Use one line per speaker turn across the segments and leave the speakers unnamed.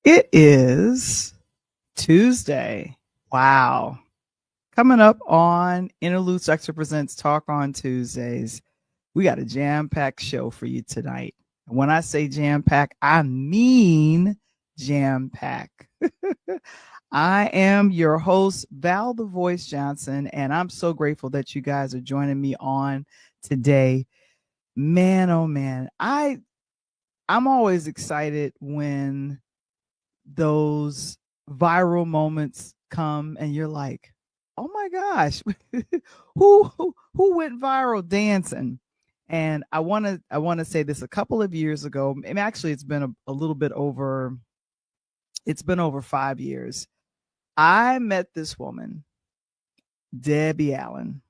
It is Tuesday. Wow. Coming up on Interludes Extra Presents Talk on Tuesdays, we got a jam-packed show for you tonight. And when I say jam-packed, I mean jam-packed. I am your host, Val the Voice Johnson, and I'm so grateful that you guys are joining me on today. Man, oh man, I'm always excited when those viral moments come and you're like, oh my gosh, who went viral dancing? And I want to say this. A couple of years ago, and actually it's been a little bit over, it's been over 5 years. I met this woman, Debbie Allen,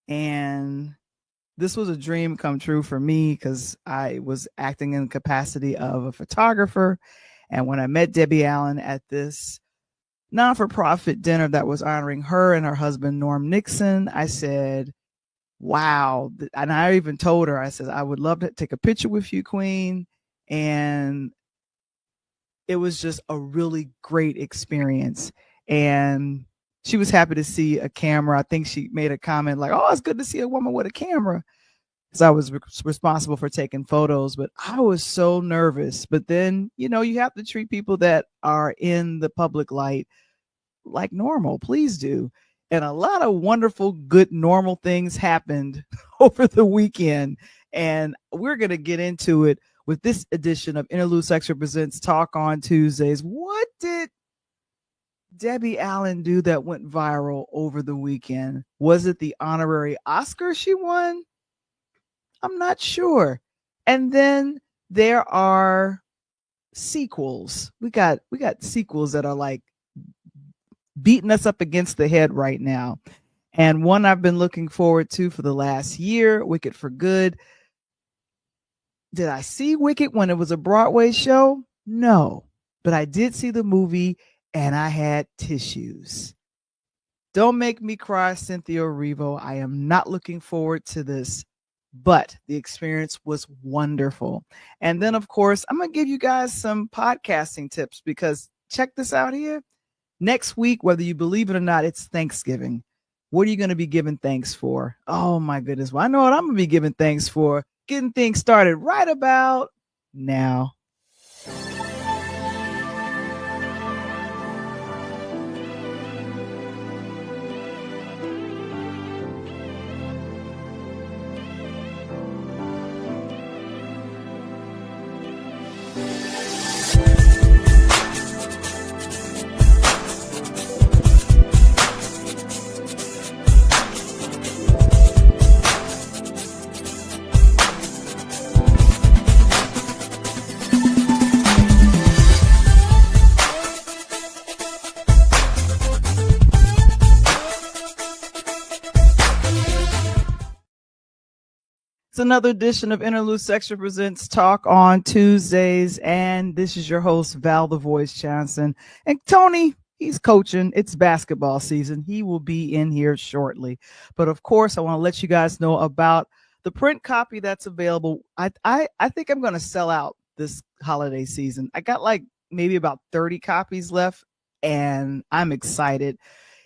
and this was a dream come true for me because I was acting in the capacity of a photographer. And when I met Debbie Allen at this non-for-profit dinner that was honoring her and her husband, Norm Nixon, I said, wow. And I even told her, I said, I would love to take a picture with you, Queen. And it was just a really great experience. And she was happy to see a camera. I think she made a comment like, oh, it's good to see a woman with a camera. Because I was responsible for taking photos, but I was so nervous. But then, you have to treat people that are in the public light like normal. Please do. And a lot of wonderful, good, normal things happened over the weekend. And we're going to get into it with this edition of Interludes Extra Presents Talk on Tuesdays. What did Debbie Allen do that went viral over the weekend? Was it the honorary Oscar she won? I'm not sure. And then there are sequels. We got sequels that are like beating us up against the head right now. And one I've been looking forward to for the last year, Wicked for Good. Did I see Wicked when it was a Broadway show? No. But I did see the movie and I had tissues. Don't make me cry, Cynthia Erivo. I am not looking forward to this. But the experience was wonderful. And then, of course, I'm going to give you guys some podcasting tips because check this out here. Next week, whether you believe it or not, it's Thanksgiving. What are you going to be giving thanks for? Oh, my goodness. Well, I know what I'm going to be giving thanks for. Getting things started right about now. It's another edition of Interludes Extra Presents Talk on Tuesdays. And this is your host, Val the Voice Johnson. And Tony, he's coaching. It's basketball season. He will be in here shortly. But of course, I want to let you guys know about the print copy that's available. I think I'm going to sell out this holiday season. I got like maybe about 30 copies left, and I'm excited.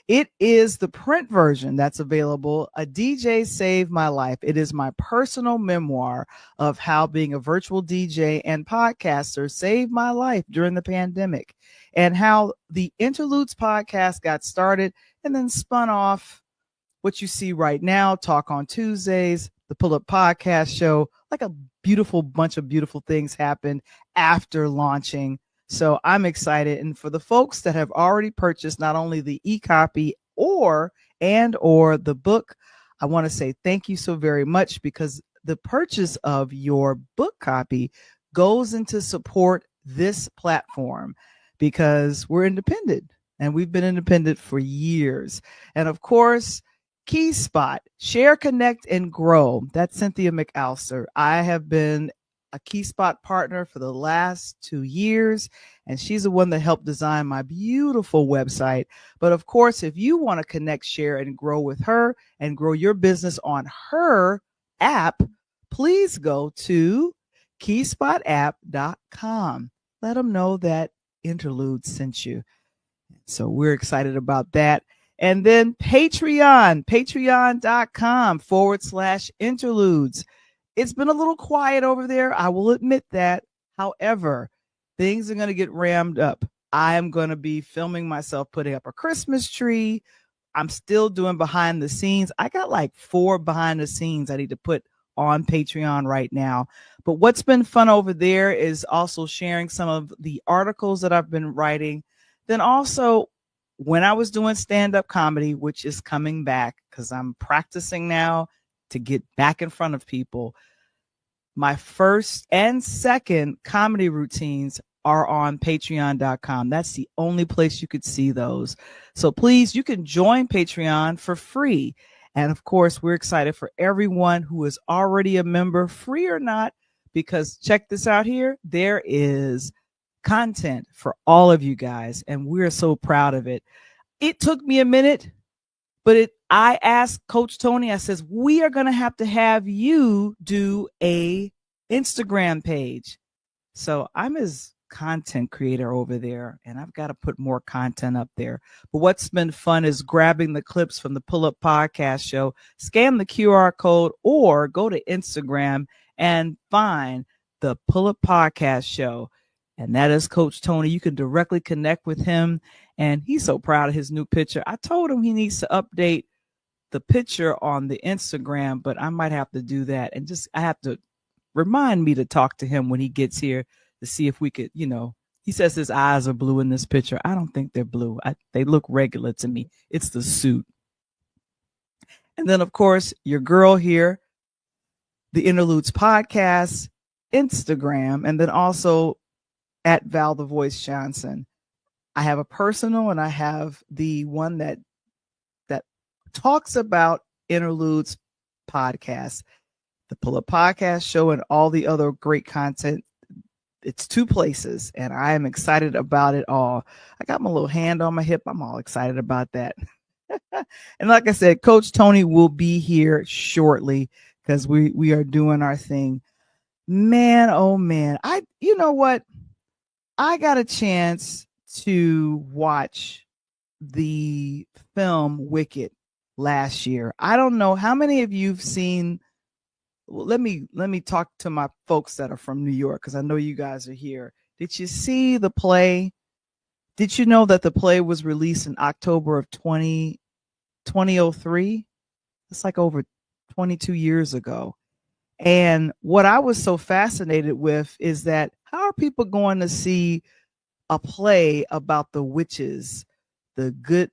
It is the print version that's available. A DJ Saved My Life. It is my personal memoir of how being a virtual DJ and podcaster saved my life during the pandemic, and how the Interludes podcast got started and then spun off what you see right now, Talk on Tuesdays, the Pull Up Podcast Show. Like a beautiful bunch of beautiful things happened after launching. So I'm excited. And for the folks that have already purchased not only the e-copy or the book, I want to say thank you so very much, because the purchase of your book copy goes into support this platform, because we're independent and we've been independent for years. And of course, Key Spot, Share, Connect, and Grow. That's Cynthia McAllister. I have been a Key Spot partner for the last 2 years, and she's the one that helped design my beautiful website. But of course, if you want to connect, share, and grow with her and grow your business on her app, please go to keyspot.app.com. Let them know that Interludes sent you. So we're excited about that. And then patreon.com/interludes. It's been a little quiet over there. I will admit that. However, things are going to get rammed up. I am going to be filming myself putting up a Christmas tree. I'm still doing behind the scenes. I got like 4 behind the scenes I need to put on Patreon right now. But what's been fun over there is also sharing some of the articles that I've been writing. Then also, when I was doing stand-up comedy, which is coming back because I'm practicing now to get back in front of people, my first and second comedy routines are on patreon.com. That's the only place you could see those. So please, you can join Patreon for free. And of course, we're excited for everyone who is already a member, free or not, because check this out here. There is content for all of you guys, and we're so proud of it. It took me a minute, but I asked Coach Tony, I says, we are going to have you do a Instagram page. So I'm his content creator over there, and I've got to put more content up there. But what's been fun is grabbing the clips from the Pull Up Podcast Show, scan the QR code, or go to Instagram and find the Pull Up Podcast Show. And that is Coach Tony. You can directly connect with him. And he's so proud of his new picture. I told him he needs to update the picture on the Instagram, but I might have to do that. And I have to remind me to talk to him when he gets here to see if we could, he says his eyes are blue in this picture. I don't think they're blue. They look regular to me. It's the suit. And then, of course, your girl here, the Interludes Podcast, Instagram, and then also at Val the Voice Johnson. I have a personal and I have the one that talks about Interludes Podcast, the Pull Up Podcast Show, and all the other great content. It's 2 places, and I am excited about it all. I got my little hand on my hip. I'm all excited about that. And like I said, Coach Tony will be here shortly because we are doing our thing. Man, oh man. You know what? I got a chance to watch the film Wicked last year. I don't know how many of you've seen. Well, let me talk to my folks that are from New York, because I know you guys are here. Did you see the play? Did you know that the play was released in October of 2003? It's like over 22 years ago. And what I was so fascinated with is that how are people going to see a play about the witches, the good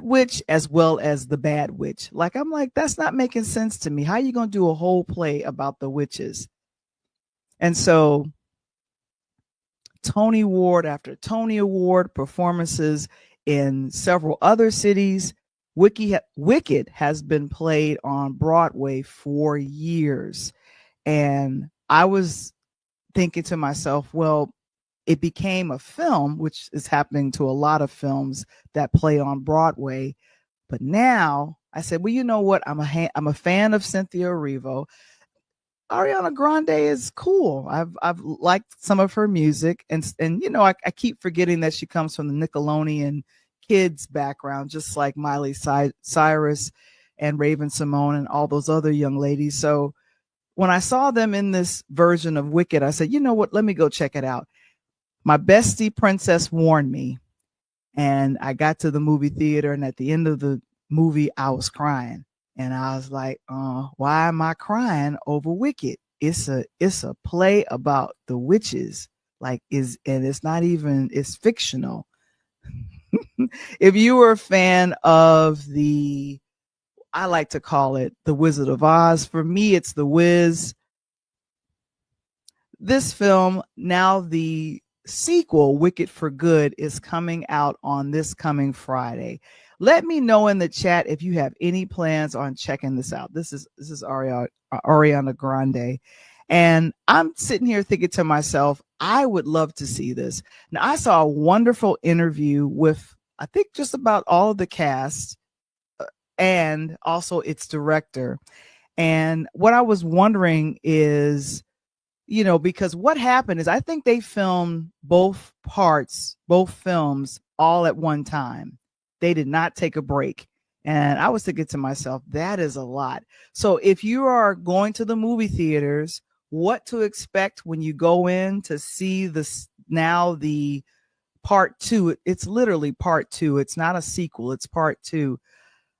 witch as well as the bad witch? I'm like, that's not making sense to me. How are you going to do a whole play about the witches? And so Tony Award after Tony Award performances in several other cities. Wicked has been played on Broadway for years. And I was thinking to myself, well, it became a film, which is happening to a lot of films that play on Broadway. But now I said, well, you know what? I'm a fan of Cynthia Erivo. Ariana Grande is cool. I've liked some of her music, and I keep forgetting that she comes from the Nickelodeon kids background, just like Miley Cyrus and Raven Simone and all those other young ladies. So when I saw them in this version of Wicked, I said, you know what? Let me go check it out. My bestie Princess warned me, and I got to the movie theater, and at the end of the movie, I was crying. And I was like, why am I crying over Wicked? It's a play about the witches. It's fictional. If you were a fan of I like to call it The Wizard of Oz. For me, it's The Wiz. This film, now the sequel, Wicked for Good, is coming out on this coming Friday. Let me know in the chat if you have any plans on checking this out. This is Ariana Grande. And I'm sitting here thinking to myself, I would love to see this. Now, I saw a wonderful interview with, I think, just about all of the cast and also its director. And what I was wondering is, because what happened is I think they filmed both films all at one time. They did not take a break. And I was thinking to myself, that is a lot. So if you are going to the movie theaters, what to expect when you go in to see this now, the part two. It's literally part two. It's not a sequel. It's part two.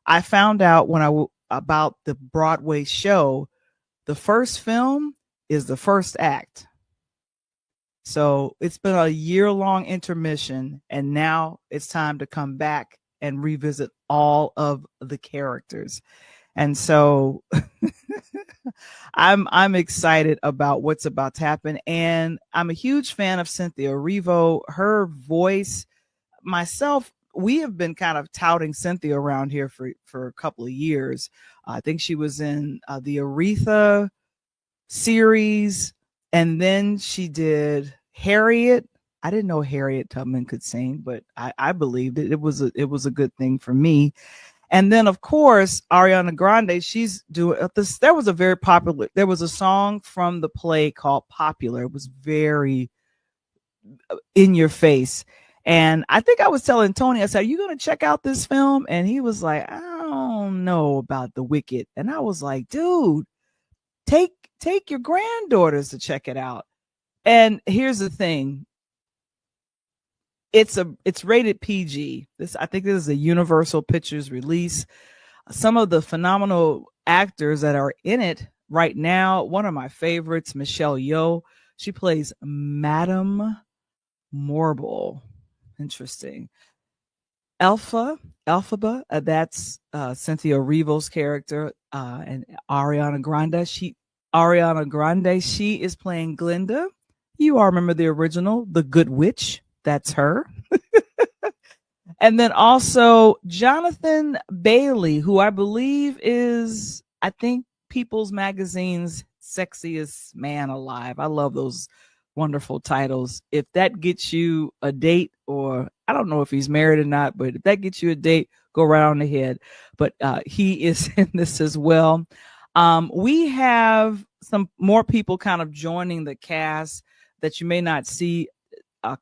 I found out about the Broadway show, the first film is the first act. So it's been a year-long intermission, and now it's time to come back and revisit all of the characters. And so I'm excited about what's about to happen. And I'm a huge fan of Cynthia Erivo. Her voice, myself, we have been kind of touting Cynthia around here for a couple of years. I think she was in the Aretha series, and then she did Harriet. I didn't know Harriet Tubman could sing, but I believed it. It was a good thing for me. And then, of course, Ariana Grande, she's doing this. There was a song from the play called Popular. It was very in your face. And I think I was telling Tony, I said, are you going to check out this film? And he was like, I don't know about The Wicked. And I was like, dude, take your granddaughters to check it out. And here's the thing. It's rated PG. I think this is a Universal Pictures release. Some of the phenomenal actors that are in it right now, one of my favorites, Michelle Yeoh. She plays Madame Morble. Interesting. Elphaba, that's Cynthia Erivo's character, and Ariana Grande, she is playing Glinda. You all remember the original, The Good Witch. That's her. And then also Jonathan Bailey, who I believe is, I think, People's Magazine's sexiest man alive. I love those wonderful titles. If that gets you a date, or I don't know if he's married or not, but if that gets you a date, go right on ahead. But he is in this as well. We have some more people kind of joining the cast that you may not see.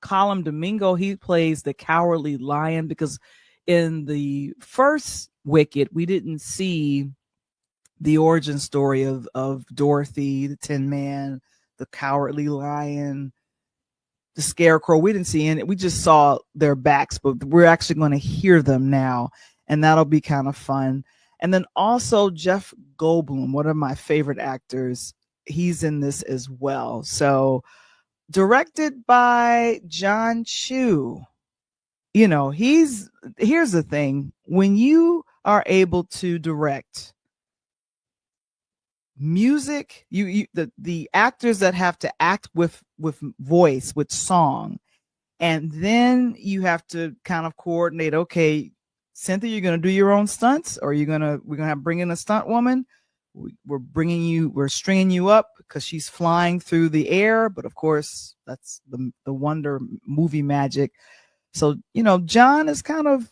Colum Domingo, he plays the Cowardly Lion, because in the first Wicked, we didn't see the origin story of Dorothy, the Tin Man, the Cowardly Lion, the Scarecrow. We didn't see any. We just saw their backs, but we're actually going to hear them now, and that'll be kind of fun. And then also Jeff Goldblum, one of my favorite actors, he's in this as well. So directed by John Chu. Here's the thing. When you are able to direct music, the actors that have to act with voice, with song, and then you have to kind of coordinate, okay, Cynthia, you're going to do your own stunts, or we're going to bring in a stunt woman. We're stringing you up because she's flying through the air. But of course, that's the wonder movie magic. So, John is kind of,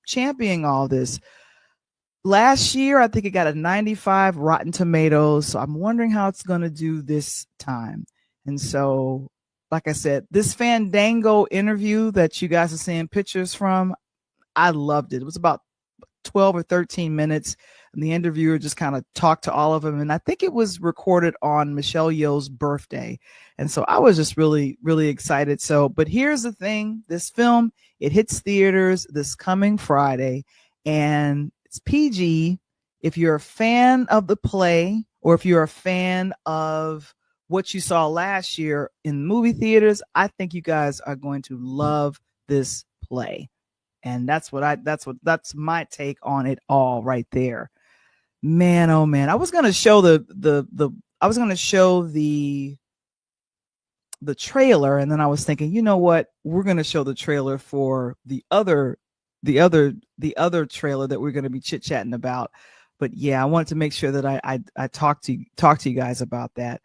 championing all this. Last year, I think it got a 95 Rotten Tomatoes. So I'm wondering how it's going to do this time. And so, like I said, this Fandango interview that you guys are seeing pictures from, I loved it. It was about 12 or 13 minutes. And the interviewer just kind of talked to all of them. And I think it was recorded on Michelle Yeoh's birthday. And so I was just really, really excited. So, but here's the thing. This film, it hits theaters this coming Friday, and it's PG. If you're a fan of the play, or if you're a fan of what you saw last year in movie theaters, I think you guys are going to love this play. And that's my take on it all right there. Man, oh man. I was going to show the trailer, and then I was thinking, you know what? We're going to show the trailer for the other trailer that we're going to be chit-chatting about. But yeah, I wanted to make sure that I talk to you guys about that.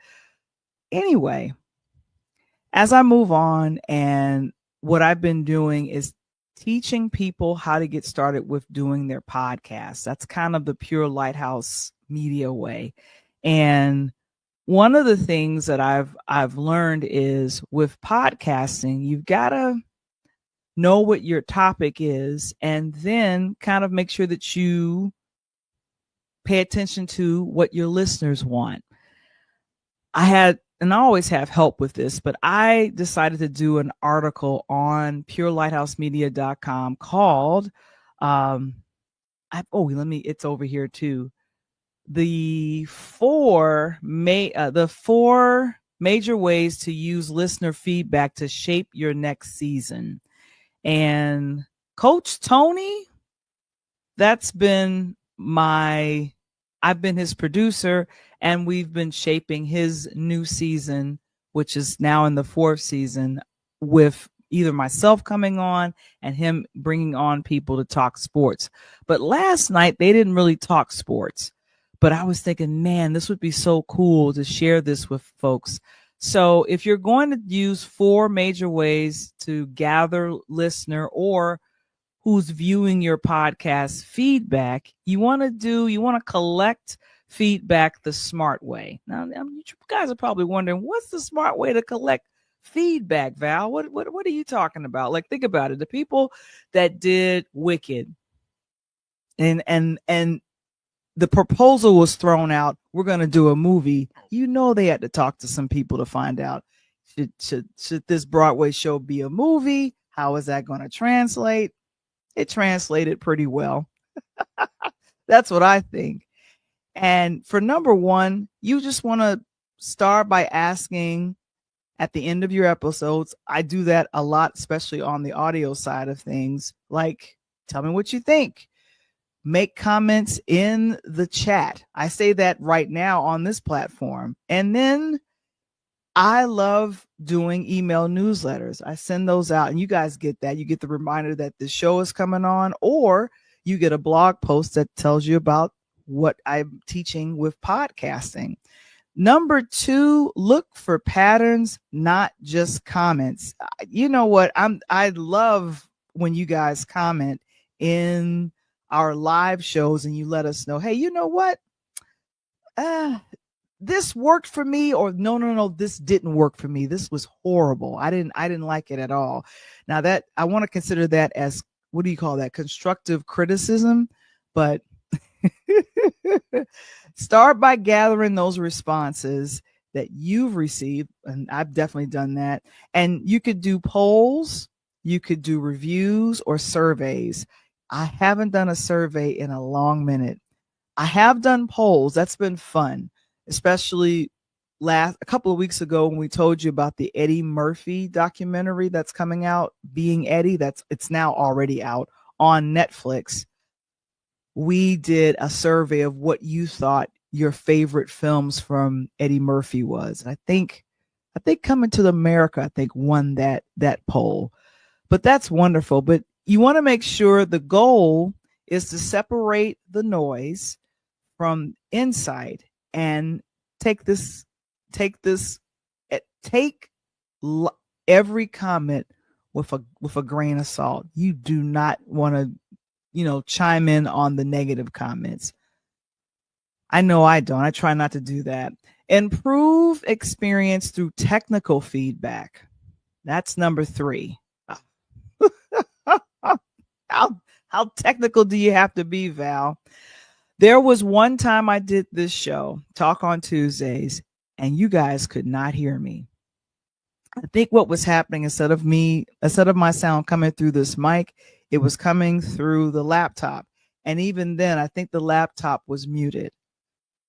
Anyway, as I move on, and what I've been doing is teaching people how to get started with doing their podcasts. That's kind of the Pure Lighthouse Media way. And one of the things that I've learned is with podcasting, you've got to know what your topic is and then kind of make sure that you pay attention to what your listeners want. I had, and I always have help with this, but I decided to do an article on purelightHousemedia.com called, it's over here too. The four major ways to use listener feedback to shape your next season. And Coach Tony, I've been his producer, and we've been shaping his new season, which is now in the 4th season, with either myself coming on and him bringing on people to talk sports. But last night they didn't really talk sports, but I was thinking, man, this would be so cool to share this with folks. So if you're going to use 4 major ways to gather listener or who's viewing your podcast feedback, you want to collect feedback the smart way. Now, you guys are probably wondering, what's the smart way to collect feedback, Val? What are you talking about? Like, think about it. The people that did Wicked and the proposal was thrown out, we're going to do a movie. You know, they had to talk to some people to find out, should this Broadway show be a movie? How is that going to translate? It translated pretty well. That's what I think. And for number 1, you just want to start by asking at the end of your episodes. I do that a lot, especially on the audio side of things. Like, tell me what you think. Make comments in the chat. I say that right now on this platform. And then I love doing email newsletters. I send those out, and you guys get that. You get the reminder that the show is coming on, or you get a blog post that tells you about what I'm teaching with podcasting. Number 2, look for patterns, not just comments. You know what? I love when you guys comment in our live shows and you let us know, hey, you know what? This worked for me, or no, this didn't work for me. This was horrible. I didn't like it at all. Now that I want to consider that as, what do you call that? Constructive criticism. But start by gathering those responses that you've received. And I've definitely done that. And you could do polls, you could do reviews or surveys. I haven't done a survey in a long minute. I have done polls. That's been fun, especially a couple of weeks ago when we told you about the Eddie Murphy documentary that's coming out, Being Eddie. It's now already out on Netflix. We did a survey of what you thought your favorite films from Eddie Murphy was. And I think Coming to America, won that poll. But that's wonderful. But you want to make sure the goal is to separate the noise from insight and take every comment with a grain of salt. You do not want to, chime in on the negative comments. I know I don't. I try not to do that. Improve experience through technical feedback. That's number 3. How technical do you have to be, Val? There was one time I did this show, Talk on Tuesdays, and you guys could not hear me. I think what was happening, instead of my sound coming through this mic, it was coming through the laptop. And even then, I think the laptop was muted.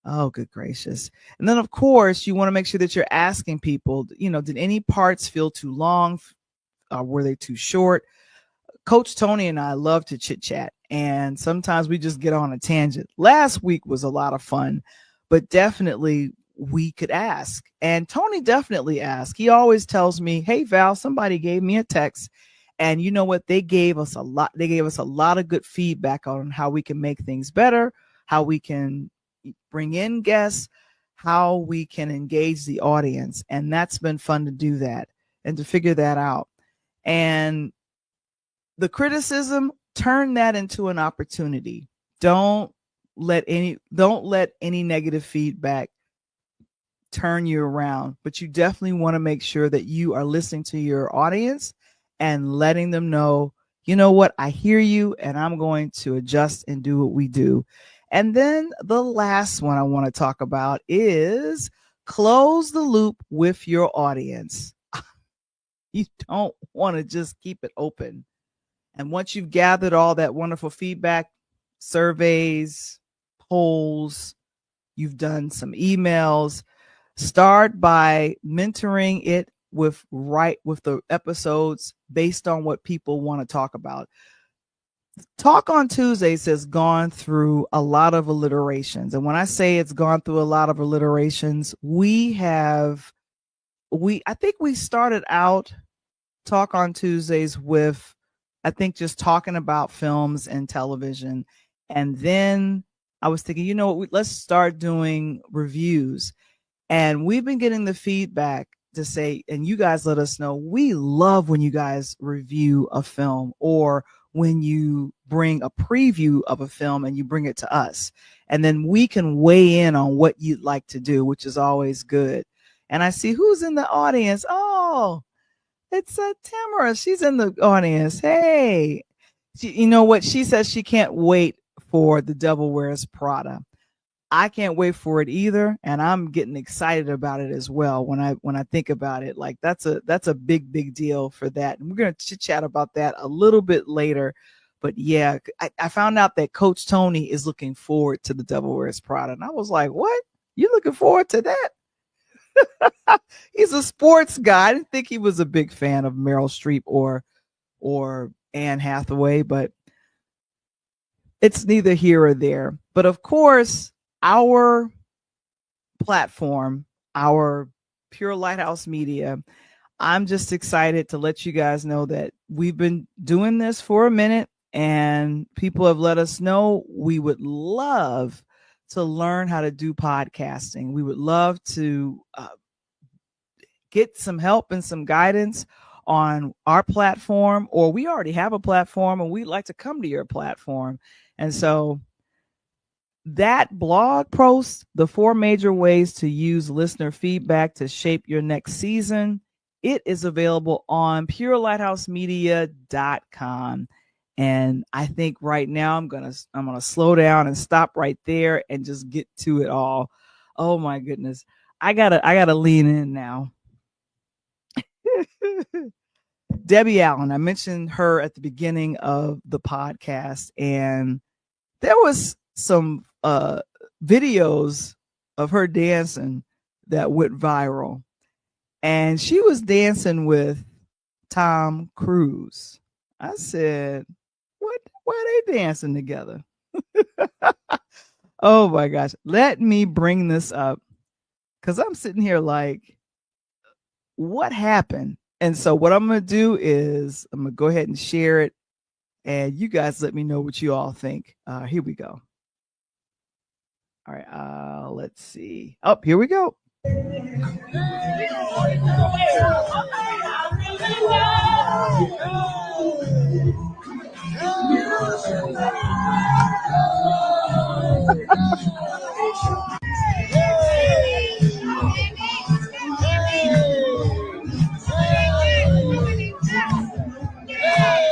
Oh, good gracious. And then, of course, you want to make sure that you're asking people, did any parts feel too long? Were they too short? Coach Tony and I love to chit chat, and sometimes we just get on a tangent. Last week was a lot of fun, but definitely we could ask. And Tony definitely asked. He always tells me, hey, Val, somebody gave me a text, and you know what? They gave us a lot. They gave us a lot of good feedback on how we can make things better, how we can bring in guests, how we can engage the audience. And that's been fun to do that and to figure that out. And the criticism, turn that into an opportunity. Don't let any negative feedback turn you around, but you definitely want to make sure that you are listening to your audience and letting them know, you know what, I hear you and I'm going to adjust and do what we do. And then the last one I want to talk about is close the loop with your audience. You don't want to just keep it open. And once you've gathered all that wonderful feedback, surveys, polls, you've done some emails, start by mentoring it with the episodes based on what people want to talk about. Talk on Tuesdays has gone through a lot of alliterations. And when I say it's gone through a lot of alliterations, I think we started out Talk on Tuesdays with, I think, just talking about films and television. And then I was thinking, you know what, let's start doing reviews. And we've been getting the feedback to say, and you guys let us know, we love when you guys review a film or when you bring a preview of a film and you bring it to us. And then we can weigh in on what you'd like to do, which is always good. And I see who's in the audience. Oh, it's Tamara. She's in the audience. Hey, you know what? She says she can't wait for The Devil Wears Prada. I can't wait for it either, and I'm getting excited about it as well. When I think about it, like that's a big deal for that, and we're gonna chit chat about that a little bit later. But yeah, I found out that Coach Tony is looking forward to The Devil Wears Prada, and I was like, "What? You looking forward to that?" He's a sports guy. I didn't think he was a big fan of Meryl Streep or Anne Hathaway, but it's neither here or there. But of course, our platform, our Pure Lighthouse Media, I'm just excited to let you guys know that we've been doing this for a minute and people have let us know we would love to learn how to do podcasting. We would love to get some help and some guidance on our platform, or we already have a platform and we'd like to come to your platform. And so that blog post, the 4 major ways to use listener feedback to shape your next season, it is available on purelightHousemedia.com. And I think right now I'm gonna slow down and stop right there and just get to it all. Oh my goodness. I gotta lean in now. Debbie Allen, I mentioned her at the beginning of the podcast, and there was some videos of her dancing that went viral, and she was dancing with Tom Cruise. I said, why are they dancing together? Oh my gosh. Let me bring this up because I'm sitting here like, what happened? And so what I'm going to do is I'm going to go ahead and share it, and you guys let me know what you all think. Here we go. All right, let's see. Oh, here we go.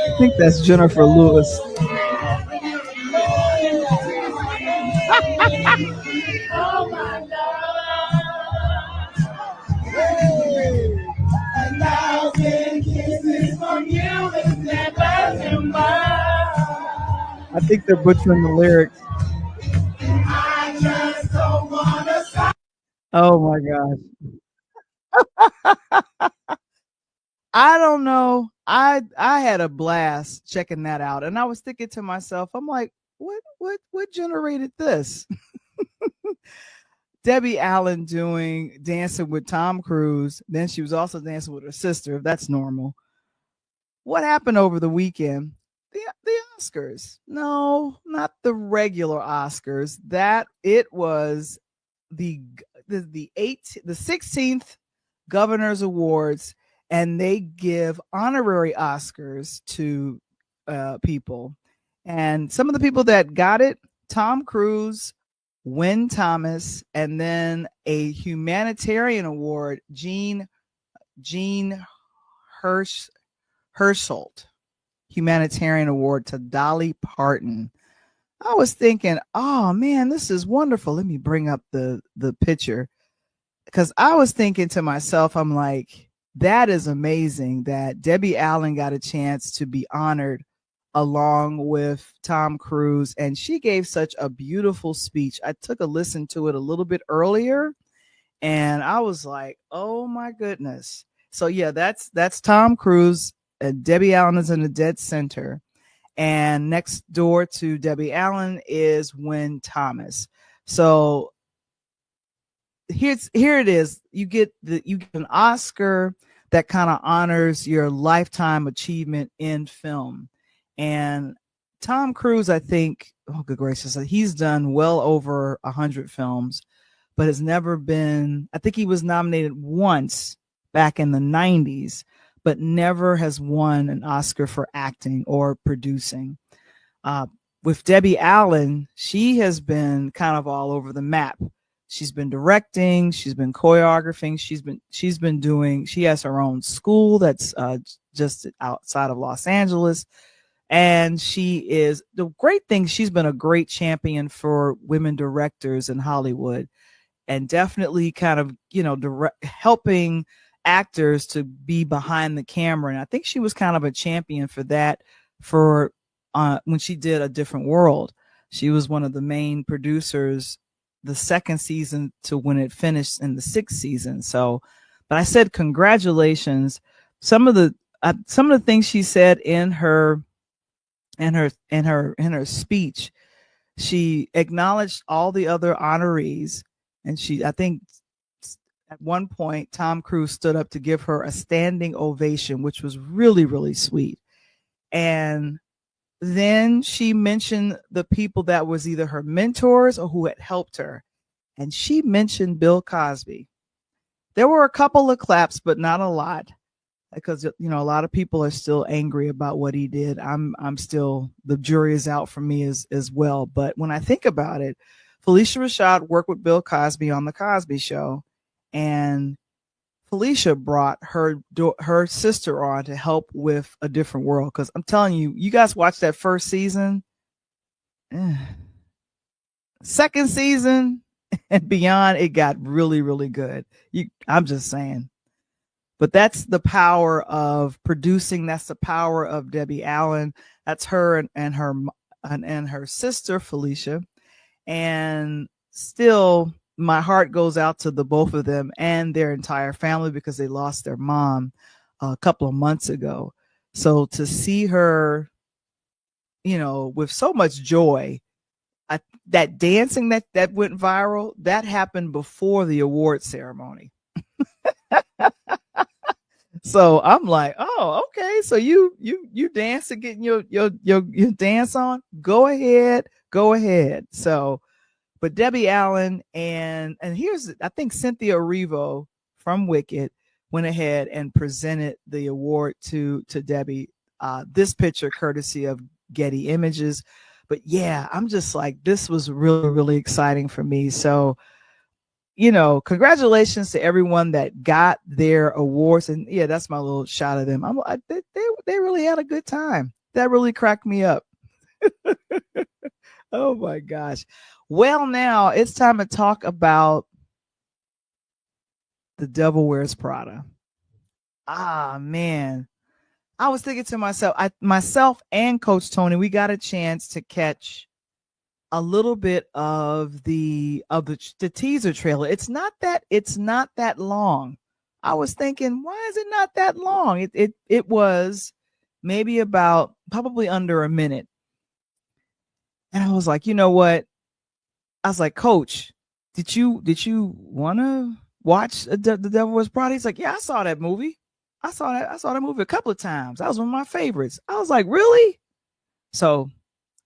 I think that's Jennifer Lewis.
Oh my God. Kisses from you is never too much.
I think they're butchering the lyrics.
I just don't wanna stop.
Oh my gosh. I don't know. I had a blast checking that out, and I was thinking to myself, I'm like, what generated this? Debbie Allen dancing with Tom Cruise. Then she was also dancing with her sister. If that's normal. What happened over the weekend? The Oscars. No, not the regular Oscars. That it was the 16th Governor's Awards, and they give honorary Oscars to people. And some of the people that got it: Tom Cruise, Wynn Thomas, and then a humanitarian award, Jean Hersholt humanitarian award to Dolly Parton. I was thinking, oh man, this is wonderful. Let me bring up the picture, because I was thinking to myself, I'm like, that is amazing that Debbie Allen got a chance to be honored along with Tom Cruise, and she gave such a beautiful speech. I took a listen to it a little bit earlier, and I was like, oh my goodness. So yeah, that's Tom Cruise. Debbie Allen is in the dead center, and next door to Debbie Allen is Wynn Thomas. So here it is. You get an Oscar that kind of honors your lifetime achievement in film. And Tom Cruise, I think, oh good gracious, he's done well over 100 films, but has never been, I think he was nominated once back in the 90s, but never has won an Oscar for acting or producing. With Debbie Allen, she has been kind of all over the map. She's been directing, she's been choreographing, she's been doing, she has her own school that's just outside of Los Angeles. And she is, the great thing, she's been a great champion for women directors in Hollywood, and definitely kind of, helping actors to be behind the camera. And I think she was kind of a champion for that for when she did A Different World. She was one of the main producers the second season to when it finished in the 6th season. So, but I said, congratulations. Some of the things she said in her speech, she acknowledged all the other honorees. And I think at one point, Tom Cruise stood up to give her a standing ovation, which was really, really sweet. And then she mentioned the people that was either her mentors or who had helped her. And she mentioned Bill Cosby. There were a couple of claps, but not a lot, because, a lot of people are still angry about what he did. I'm still, the jury is out for me as well. But when I think about it, Felicia Rashad worked with Bill Cosby on The Cosby Show, and Felicia brought her sister on to help with A Different World. Because I'm telling you, you guys watch that first season, second season and beyond, it got really, really good. I'm just saying. But that's the power of producing. That's the power of Debbie Allen. That's her and her sister Felicia. And still, my heart goes out to the both of them and their entire family, because they lost their mom a couple of months ago. So to see her, with so much joy, that dancing that went viral, that happened before the award ceremony. So I'm like, oh, okay. So you dance and getting your dance on. Go ahead. So, but Debbie Allen and here's, I think Cynthia Erivo from Wicked went ahead and presented the award to Debbie. This picture courtesy of Getty Images. But yeah, I'm just like, this was really, really exciting for me. So, congratulations to everyone that got their awards. And yeah, that's my little shot of them. They really had a good time. That really cracked me up. Oh my gosh. Well, now it's time to talk about The Devil Wears Prada. Ah, man. I was thinking to myself and Coach Tony, we got a chance to catch a little bit of the teaser trailer. It's not that long. I was thinking, why is it not that long? It was maybe about probably under a minute. And I was like, you know what? I was like, Coach, did you want to watch The Devil Wears Prada? He's like, yeah, I saw that movie. I saw that movie a couple of times. That was one of my favorites. I was like, really? So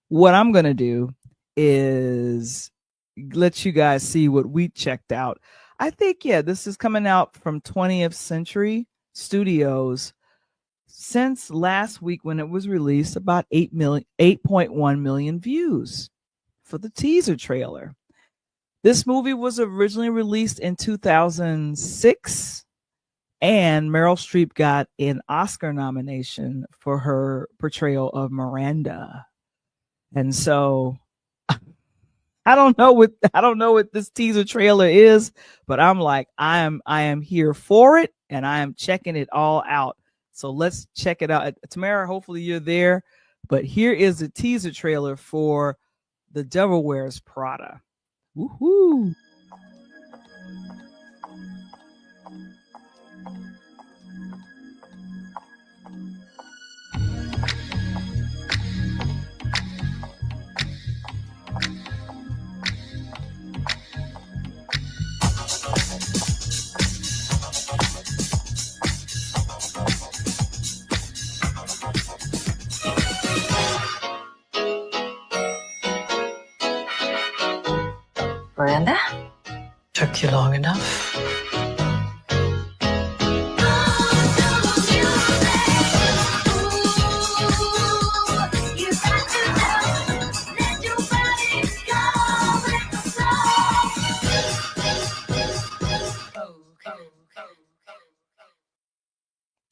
what I'm going to do is let you guys see what we checked out. I think, yeah, this is coming out from 20th Century Studios. Since last week when it was released, about 8.1 million views for the teaser trailer. This movie was originally released in 2006, and Meryl Streep got an Oscar nomination for her portrayal of Miranda. And so I don't know what this teaser trailer is, but I'm like, I am here for it, and I am checking it all out. So let's check it out. Tamara, hopefully you're there. But here is the teaser trailer for The Devil Wears Prada. Woohoo!
Miranda? Took you long enough.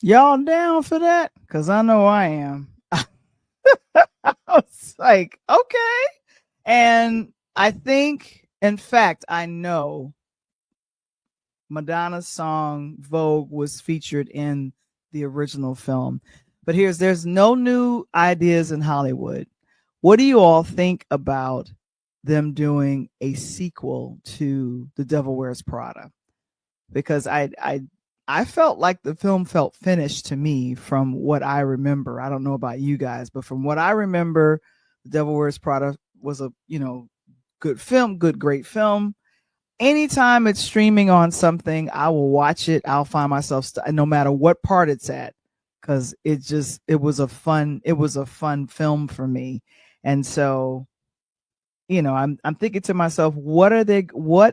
Y'all down for that? Because I know I am. I was like, okay. And I think, in fact, I know Madonna's song Vogue was featured in the original film. But there's no new ideas in Hollywood. What do you all think about them doing a sequel to The Devil Wears Prada? Because I felt like the film felt finished to me from what I remember. I don't know about you guys, but from what I remember, The Devil Wears Prada was a, good film, great film. Anytime it's streaming on something, I will watch it. I'll find myself no matter what part it's at, because it was a fun film for me. And so, I'm thinking to myself, what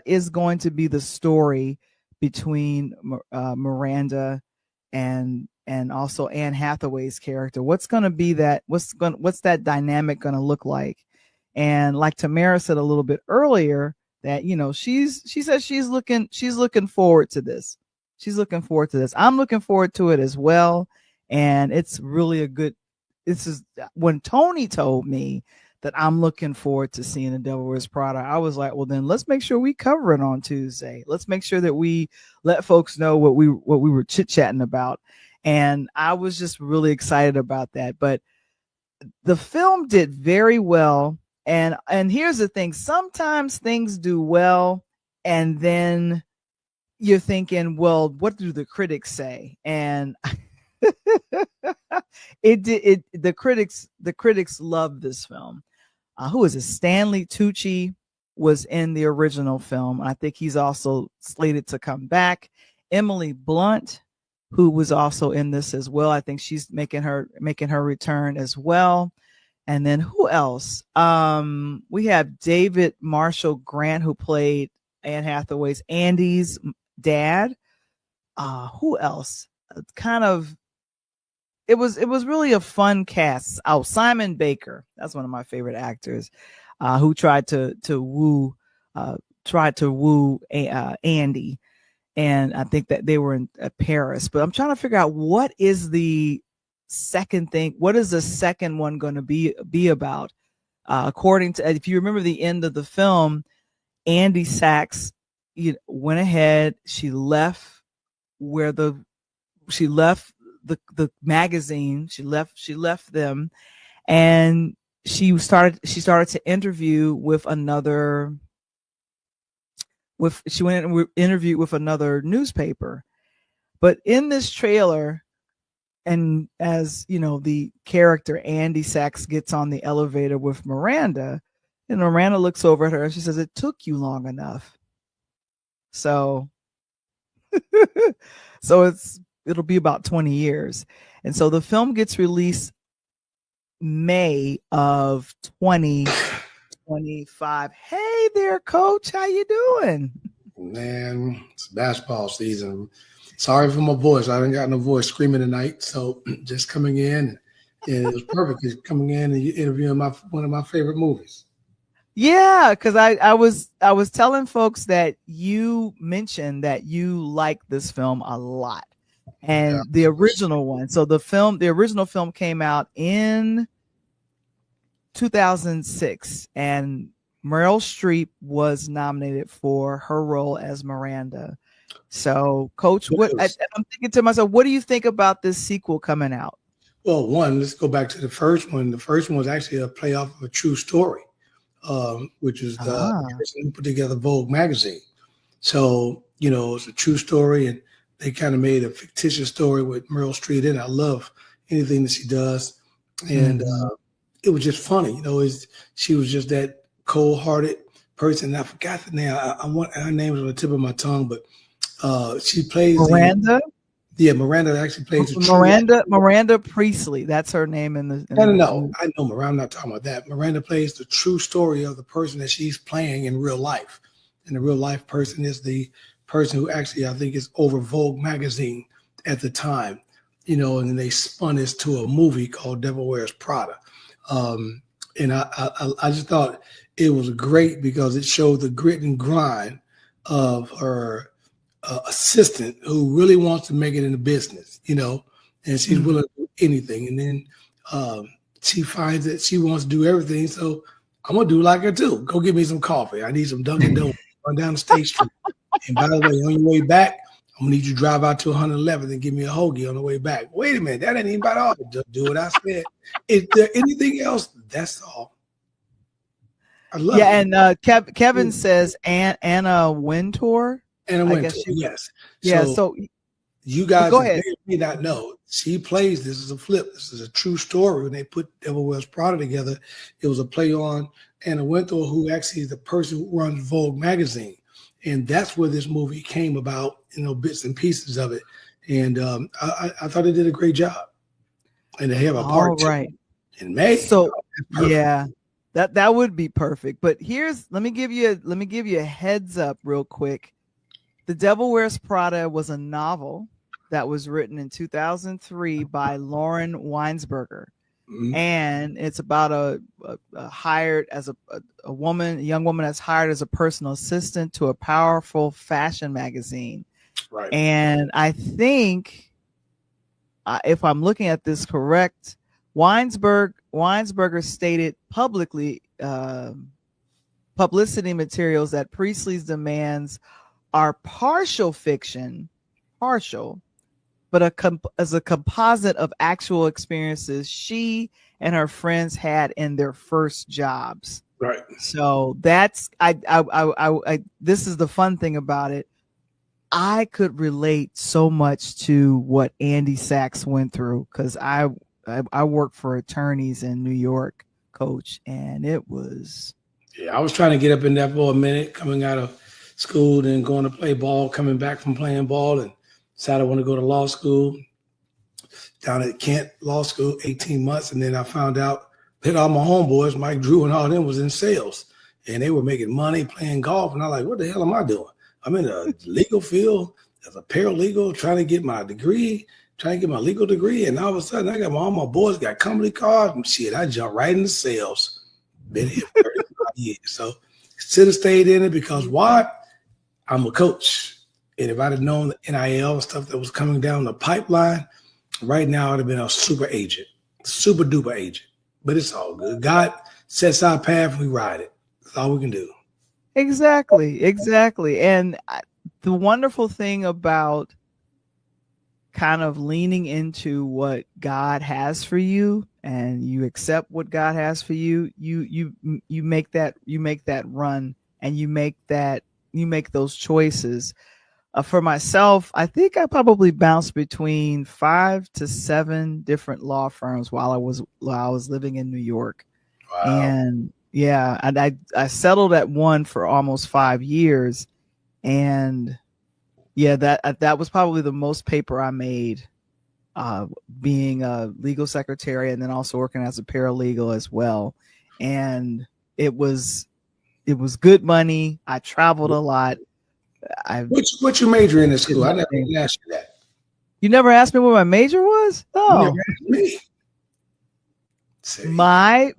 is going to be the story between Miranda and also Anne Hathaway's character? What's going to be that? What's that dynamic going to look like? And like Tamara said a little bit earlier, that she says she's looking forward to this. She's looking forward to this. I'm looking forward to it as well. And it's really this is when Tony told me that I'm looking forward to seeing The Devil Wears Prada, I was like, well, then let's make sure we cover it on Tuesday. Let's make sure that we let folks know what we were chit-chatting about. And I was just really excited about that. But the film did very well. And here's the thing. Sometimes things do well, and then you're thinking, well, what do the critics say? And the critics love this film. Who is it? Stanley Tucci was in the original film. I think he's also slated to come back. Emily Blunt, who was also in this as well, I think she's making her return as well. And then who else? We have David Marshall Grant, who played Anne Hathaway's Andy's dad. Who else? It was really a fun cast. Oh, Simon Baker. That's one of my favorite actors, who tried to woo Andy. And I think that they were in Paris. But I'm trying to figure out what is the second thing. What is the second one going to be about? According to, if you remember the end of the film, Andy Sachs went ahead. She left the magazine. She left them, and she started to interview with another. She went and interviewed with another newspaper. But in this trailer, and as the character Andy Sachs gets on the elevator with Miranda, and Miranda looks over at her and she says, "It took you long enough." So, it'll be about 20 years. And so the film gets released May of 2025. Hey there, Coach. How you doing?
Man, it's basketball season. Sorry for my voice. I haven't got no voice screaming tonight. So just coming in, and it was perfect. Just coming in and interviewing one of my favorite movies.
Yeah, because I was telling folks that you mentioned that you like this film a lot,
Yeah.
and the original one. So the original film came out in 2006, and Meryl Streep was nominated for her role as Miranda. So, Coach, I'm thinking to myself, what do you think about this sequel coming out?
Well, one, let's go back to the first one. The first one was actually a playoff of a true story, which is the person who put together Vogue magazine. So, it's a true story, and they kind of made a fictitious story with Meryl Streep in. I love anything that she does. And it was just funny. She was just that cold-hearted person. I forgot the name. I want her name is on the tip of my tongue, but she plays
Miranda.
Miranda actually plays
Miranda Priestley. That's her name in the.
No. I know Miranda. I'm not talking about that. Miranda plays the true story of the person that she's playing in real life, and the real life person is the person who actually I think is over Vogue magazine at the time, and then they spun this to a movie called Devil Wears Prada, and I just thought it was great because it showed the grit and grind of her assistant who really wants to make it in the business, and she's willing to do anything. And then she finds that she wants to do everything. So I'm going to do like her too. Go get me some coffee. I need some Dunkin' Donuts. Run down the State Street. And by the way, on your way back, I'm going to need you to drive out to 111th and give me a hoagie on the way back. Wait a minute. That ain't even about all. Just do what I said. Is there anything else? That's all. I love it.
And Kevin says Anna Wintour.
Anna Wintour, yes.
Yeah, so
you guys
go ahead.
may not know, she plays this is a flip. This is a true story. When they put Devil Wears Prada together, it was a play on Anna Wintour, who actually is the person who runs Vogue magazine. And that's where this movie came about, bits and pieces of it. And I thought they did a great job. And they have a part two in May.
So yeah, that would be perfect. But let me give you a heads up real quick. The Devil Wears Prada was a novel that was written in 2003 by Lauren Weinsberger. And it's about a young woman that's hired as a personal assistant to a powerful fashion magazine.
Right.
And I think, if I'm looking at this correct, Weinsberger stated publicly, publicity materials that Priestley's demands are partial fiction, but as a composite of actual experiences she and her friends had in their first jobs.
Right.
So that's this is the fun thing about it. I could relate so much to what Andy Sachs went through because I worked for attorneys in New York, Coach, and it was.
Yeah, I was trying to get up in that for a minute, coming out of school, then going to play ball, coming back from playing ball, and decided I want to go to law school down at Kent Law School, 18 months. And then I found out that all my homeboys, Mike Drew and all them, was in sales. And they were making money playing golf. And I'm like, what the hell am I doing? I'm in a legal field as a paralegal, trying to get my degree, trying to get my legal degree. And all of a sudden, I got all my boys got company cars and shit. I jumped right into sales. Been here for 35 years. So should have stayed in it because why? I'm a coach. And if I'd have known the NIL stuff that was coming down the pipeline, right now I'd have been a super agent, super duper agent. But it's all good. God sets our path, we ride it. That's all we can do.
Exactly. And the wonderful thing about kind of leaning into what God has for you and you accept what God has for you, you make that run and you make those choices. For myself, I think I probably bounced between 5 to 7 different law firms while I was living in New York.
Wow.
And yeah, and I settled at one for almost 5 years, and yeah, that was probably the most paper I made, being a legal secretary and then also working as a paralegal as well. And it was good money. I traveled a lot.
What's your major in this school? I never even asked you that.
You never asked me what my major was?
You never asked me.
My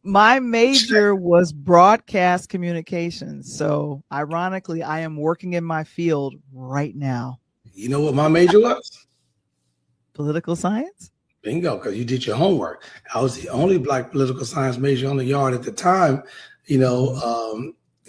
My major was broadcast communications. So ironically, I am working in my field right now.
You know what my major was?
Political science?
Bingo, because you did your homework. I was the only black political science major on the yard at the time. I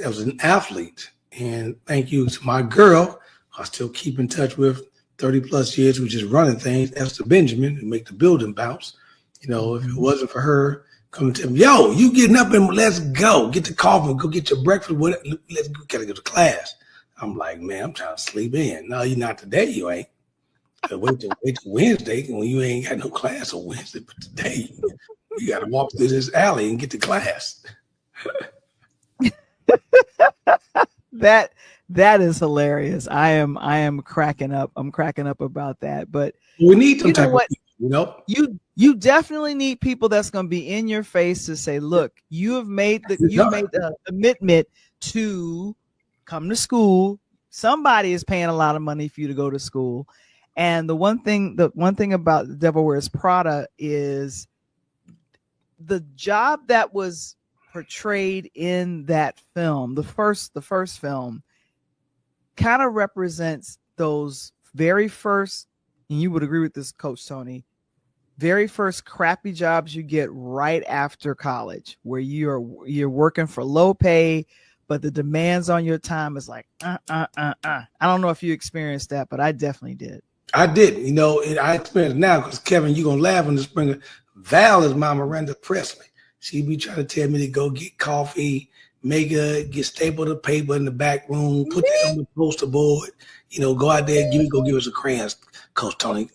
was an athlete. And thank you to my girl, I still keep in touch with 30 plus years, which is running things, Esther Benjamin, who make the building bounce. If it wasn't for her coming to me, yo, you getting up and let's go. Get the coffee, go get your breakfast. Let's go, gotta go to class. I'm like, man, I'm trying to sleep in. No, you're not today, you ain't. Wait till Wednesday when you ain't got no class on Wednesday. But today, you got to walk through this alley and get to class.
That is hilarious. I am cracking up. I'm cracking up about that. But
we need some type of people,
You definitely need people that's going to be in your face to say, look, you made the commitment to come to school. Somebody is paying a lot of money for you to go to school. And the one thing about The Devil Wears Prada is the job that was portrayed in that film, the first film, kind of represents those very first, and you would agree with this, Coach Tony, very first crappy jobs you get right after college, where you're working for low pay, but the demands on your time is like, I don't know if you experienced that, but I definitely did.
I did, and I experience it now because Kevin, you're gonna laugh on this springer. Val is my Miranda Presley. She be trying to tell me to go get coffee, get staple the paper in the back room, put that on the poster board, go out there, go give us some crayons, Coach Tony.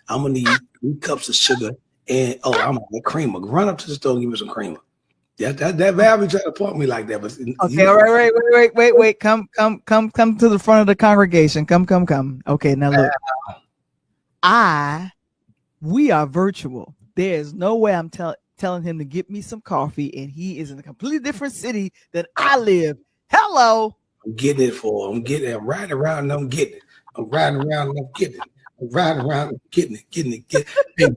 I'm gonna need 3 cups of sugar and I'm gonna creamer. Run up to the store and give me some creamer. That Val be trying to point me like that, but
okay, all right, wait, come to the front of the congregation. Come. Okay, now look, we are virtual. There is no way I'm telling him to get me some coffee, and he is in a completely different city than I live. Hello,
I'm getting it for him. I'm riding around and I'm getting it. I'm riding around and I'm getting it. I'm riding around and getting it. And,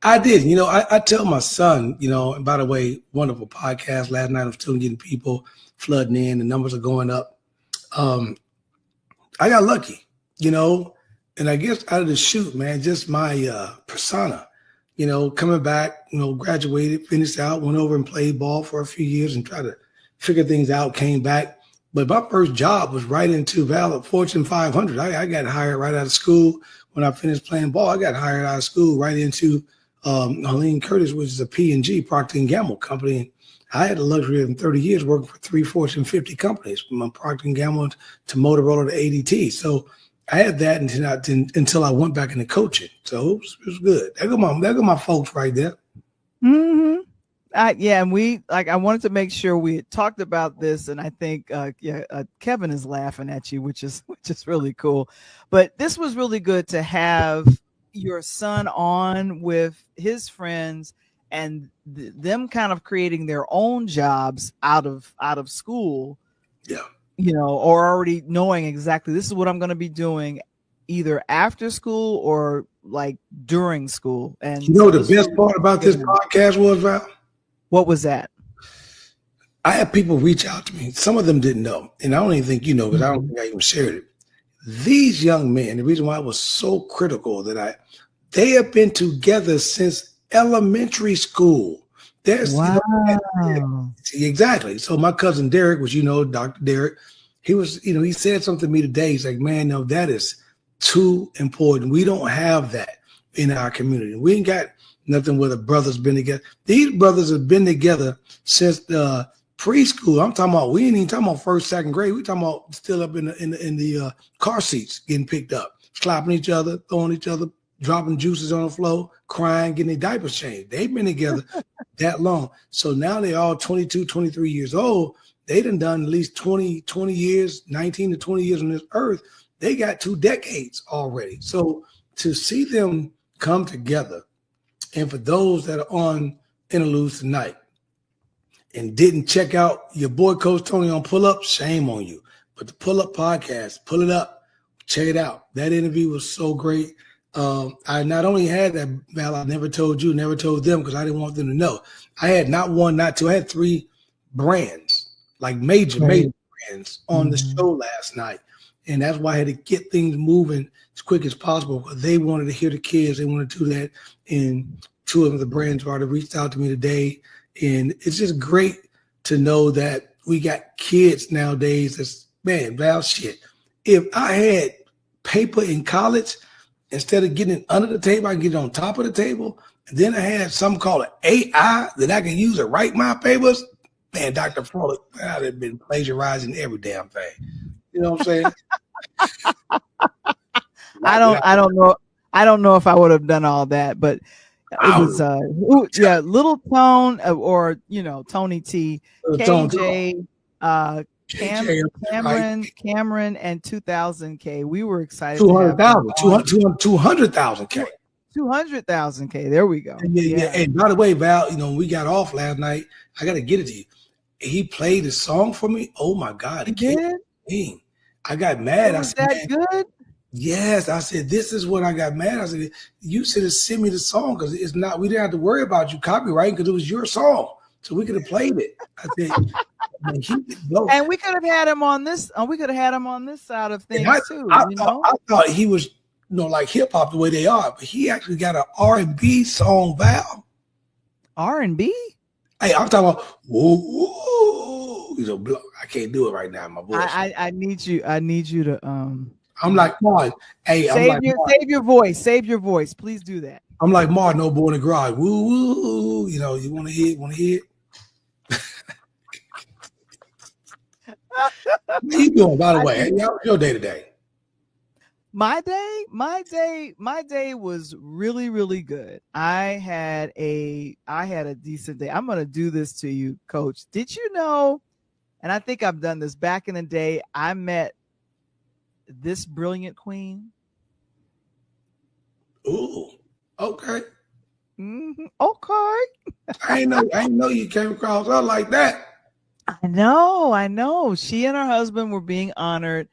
I did. I tell my son, and by the way, wonderful podcast last night. I'm still getting people flooding in. The numbers are going up. I got lucky, and I guess out of the chute, man, just my persona, coming back, graduated, finished out, went over and played ball for a few years and tried to figure things out, came back. But my first job was right into Fortune 500. I got hired right out of school. When I finished playing ball, I got hired out of school right into Helene Curtis, which is a P&G, Procter & Gamble company. And I had the luxury of 30 years working for 3 Fortune 50 companies, from Procter & Gamble to Motorola to ADT. So I had that until I went back into coaching. So it was good. There go my folks right there.
Mm-hmm. And I wanted to make sure we had talked about this, and I think Kevin is laughing at you, which is really cool. But this was really good to have your son on with his friends and them kind of creating their own jobs out of school.
Yeah.
Or already knowing exactly this is what I'm going to be doing either after school or like during school. And
the best part about this podcast was, Val?
What was that?
I had people reach out to me. Some of them didn't know. And I don't even think because I don't think I even shared it. These young men, the reason why I was so critical they have been together since elementary school.
Wow.
Exactly. So my cousin Derek, which Dr. Derek, he was, he said something to me today. He's like, man, no, that is too important. We don't have that in our community. We ain't got nothing where the brothers been together. These brothers have been together since the preschool. I'm talking about, we ain't even talking about first, second grade. We talking about still up in the car seats getting picked up, slapping each other, throwing each other, dropping juices on the floor, crying, getting their diapers changed. They've been together that long. So now they're all 22, 23 years old. They done at least 20 years, 19 to 20 years on this earth. They got 2 decades already. So to see them come together, and for those that are on Interludes tonight and didn't check out your boy Coach Tony on Pull Up, shame on you. But the Pull Up podcast, pull it up, check it out. That interview was so great. I not only had that, Val, I never told you, never told them because I didn't want them to know. I had not one, not two. I had 3 brands, like major brands on the show last night. And that's why I had to get things moving as quick as possible because they wanted to hear the kids. They wanted to do that. And 2 of the brands have already reached out to me today. And it's just great to know that we got kids nowadays that's, man, Val, shit. If I had paper in college, instead of getting it under the table, I can get it on top of the table. And then I had something called an AI that I can use to write my papers. Man, Dr. Frolic, I'd have been plagiarizing every damn thing. You know what I'm saying?
I don't know if I would have done all that, but it was Little Tone or Tony T, KJ, Cameron, and 2000K. We were excited.
200,000K.
200,000K. There we go.
Yeah. And by the way, Val, when we got off last night, I got to get it to you. He played a song for me. Oh my God!
He did.
I got mad.
Was that good?
Yes, I said, this is when I got mad. I said, you should have sent me the song because it's not. We didn't have to worry about you copyrighting because it was your song, so we could have played it. I said,
and we could have had him on this. We could have had him on this side of things too.
I thought he was, like hip hop the way they are, but he actually got an R&B song, Val.
R&B.
Hey, I'm talking about whoa. I can't do it right now. My voice.
I need you to.
I'm like Martin. Hey,
save your voice. Save your voice. Please do that.
I'm like Martin, no boy in the garage. Woo woo. You want to hear it? How you doing, by the way? Hey, how was your day today?
My day was really, really good. I had a decent day. I'm gonna do this to you, Coach. Did you know? And I think I've done this back in the day. I met this brilliant queen.
Ooh, okay.
Okay.
I ain't know you came across her like that.
I know. She and her husband were being honored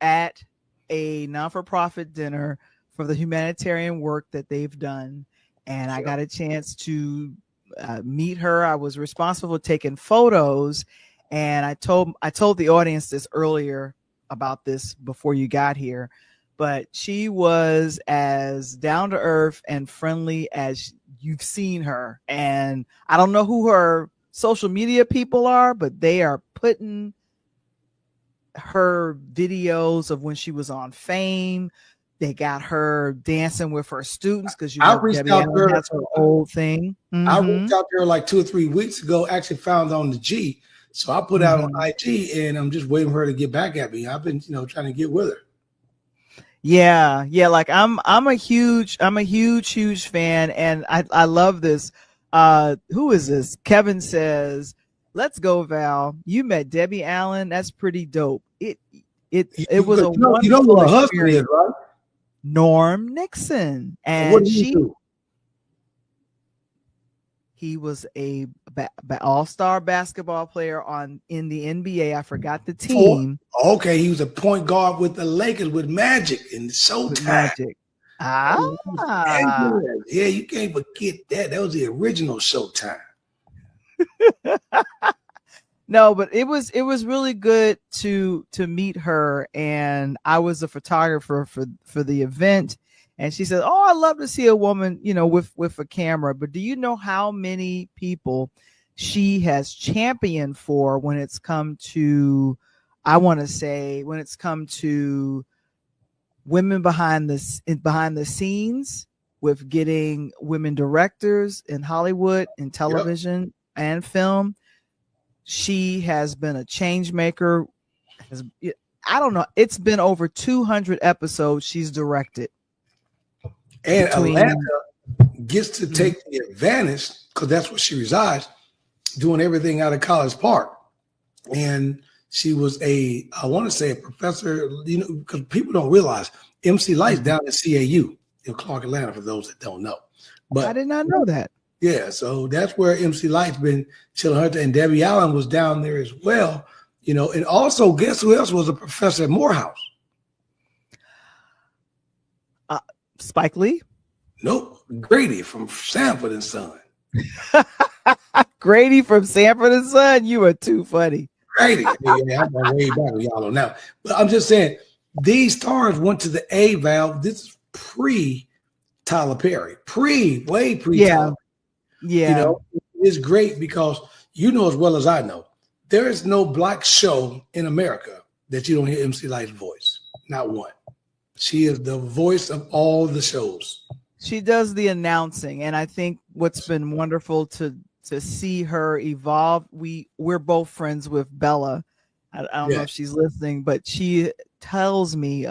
at a non-for-profit dinner for the humanitarian work that they've done. And I got a chance to meet her. I was responsible for taking photos. And I told the audience this earlier about this before you got here, but she was as down to earth and friendly as you've seen her. And I don't know who her social media people are, but they are putting her videos of when she was on Fame. They got her dancing with her students because Debbie Allen has her old thing. Mm-hmm.
I reached out to her like 2 or 3 weeks ago. Actually found on the G. So I put out on IG, and I'm just waiting for her to get back at me. I've been, trying to get with her.
Yeah. Like I'm a huge fan, and I love this. Who is this? Kevin says, "Let's go, Val. You met Debbie Allen. That's pretty dope. It was a wonderful
you know who her husband is, right?
Norm Nixon, and
what did he do?
He was a all-star basketball player in the NBA. I forgot the team.
Okay, he was a point guard with the Lakers with Magic and Showtime.
Magic.
Yeah, you can't forget that. That was the original Showtime.
No, but it was really good to meet her, and I was a photographer for the event. And she said, "Oh, I love to see a woman, with a camera." But do you know how many people she has championed for when it's come to, women behind the scenes, with getting women directors in Hollywood, in television and film? She has been a change maker. I don't know. It's been over 200 episodes she's directed.
And Atlanta gets to take the advantage, because that's where she resides, doing everything out of College Park. And she was I want to say a professor, because people don't realize MC Light's down at CAU in Clark, Atlanta, for those that don't know. But
I did not know that.
Yeah, so that's where MC Light's been chilling her. And Debbie Allen was down there as well, and also guess who else was a professor at Morehouse?
Spike Lee?
Nope. Grady from Sanford and Son.
Grady from Sanford and Son. You are too funny.
Grady. Yeah, I'm going way back with y'all on now. But I'm just saying, these stars went to the A valve. This is pre Tyler Perry. Way pre Tyler.
Yeah.
You know, it's great because you know as well as I know, there is no black show in America that you don't hear MC Light's voice. Not one. She is the voice of all the shows.
She does the announcing, and I think what's been wonderful to see her evolve. We're both friends with Bella. I don't know if she's listening, but she tells me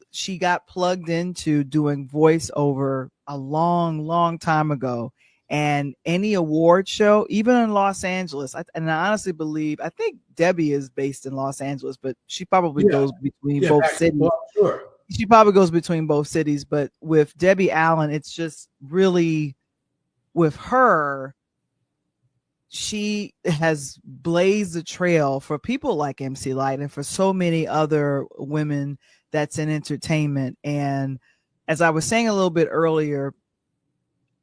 she got plugged into doing voiceover a long time ago. And any award show, even in Los Angeles, and I honestly believe, I think Debbie is based in Los Angeles, but she probably goes between both cities.
Well, sure.
She probably goes between both cities, but with Debbie Allen, it's just really, with her, she has blazed the trail for people like MC Light and for so many other women that's in entertainment. And as I was saying a little bit earlier,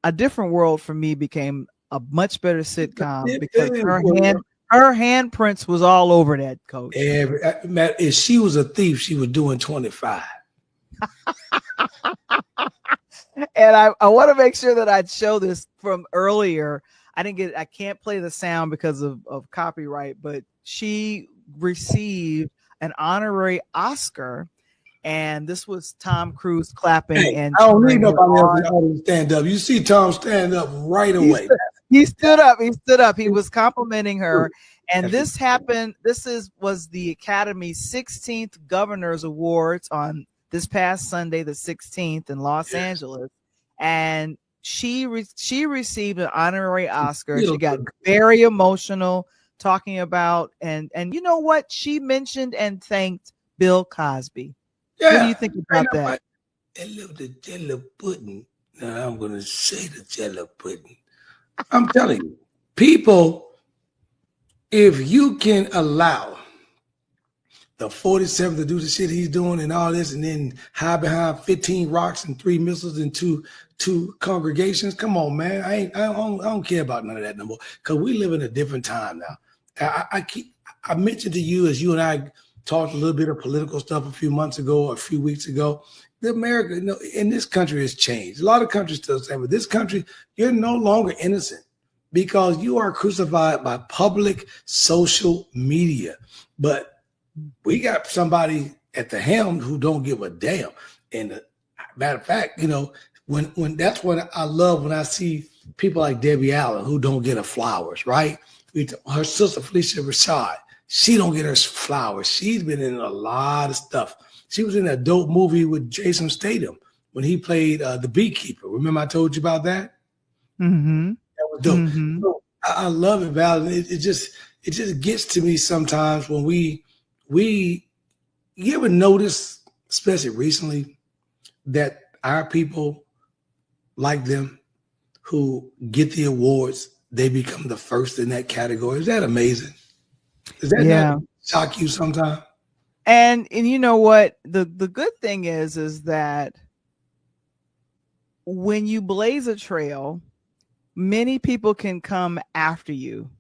A Different World for me became a much better sitcom because her handprints was all over that, Coach.
Matt, if she was a thief, she was doing 25.
And I want to make sure that I show this from earlier. I can't play the sound because of copyright, but she received an honorary Oscar. And this was Tom Cruise clapping.
Hey,
and
I don't need nobody else to stand up. You see Tom stand up right away.
He stood up. He was complimenting her. And this happened. Was the Academy's 16th Governors Awards on this past Sunday, the 16th in Los Angeles. And she received an honorary Oscar. She got very emotional talking about, and you know what? She mentioned and thanked Bill Cosby.
Yeah.
What do you think about that?
The jello pudding. Now I'm going to say the jello pudding. I'm telling you, people, if you can allow the 47th to do the shit he's doing and all this, and then hide behind 15 rocks and 3 missiles and two congregations, come on, man. I don't care about none of that no more because we live in a different time now. I mentioned to you as you and I talked a little bit of political stuff a few months ago, or a few weeks ago. America, in this country has changed. A lot of countries still say, but this country, you're no longer innocent because you are crucified by public social media. But we got somebody at the helm who don't give a damn. And matter of fact, when that's what I love when I see people like Debbie Allen who don't get her flowers, right? Her sister Felicia Rashad, she don't get her flowers. She's been in a lot of stuff. She was in a dope movie with Jason Statham when he played the beekeeper. Remember I told you about that?
Mm-hmm.
That was dope.
Mm-hmm.
So I love it, Val. It just gets to me sometimes when we you ever notice, especially recently, that our people like them who get the awards, they become the first in that category. Is that amazing? Does that not shock you sometimes?
And you know what? The good thing is that when you blaze a trail, many people can come after you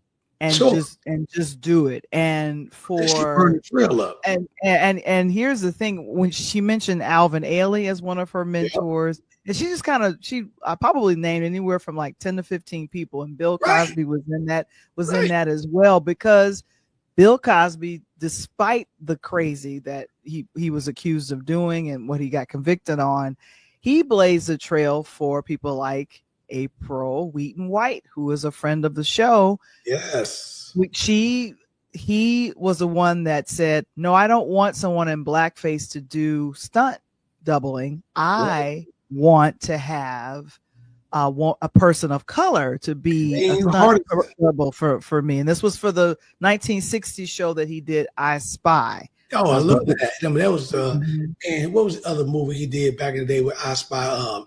and just do it. And
burn the trail up.
And here's the thing: when she mentioned Alvin Ailey as one of her mentors, and she just I probably named anywhere from like 10 to 15 people, and Bill Cosby was in that as well, because Bill Cosby, despite the crazy that he was accused of doing and what he got convicted on, he blazed a trail for people like April Wheaton White, who is a friend of the show.
Yes.
He was the one that said, no, I don't want someone in blackface to do stunt doubling. I want to have a person of color to be a stunt double for me. And this was for the 1960s show that he did, I Spy.
Oh, I love that. I mean, that was and what was the other movie he did back in the day with I Spy?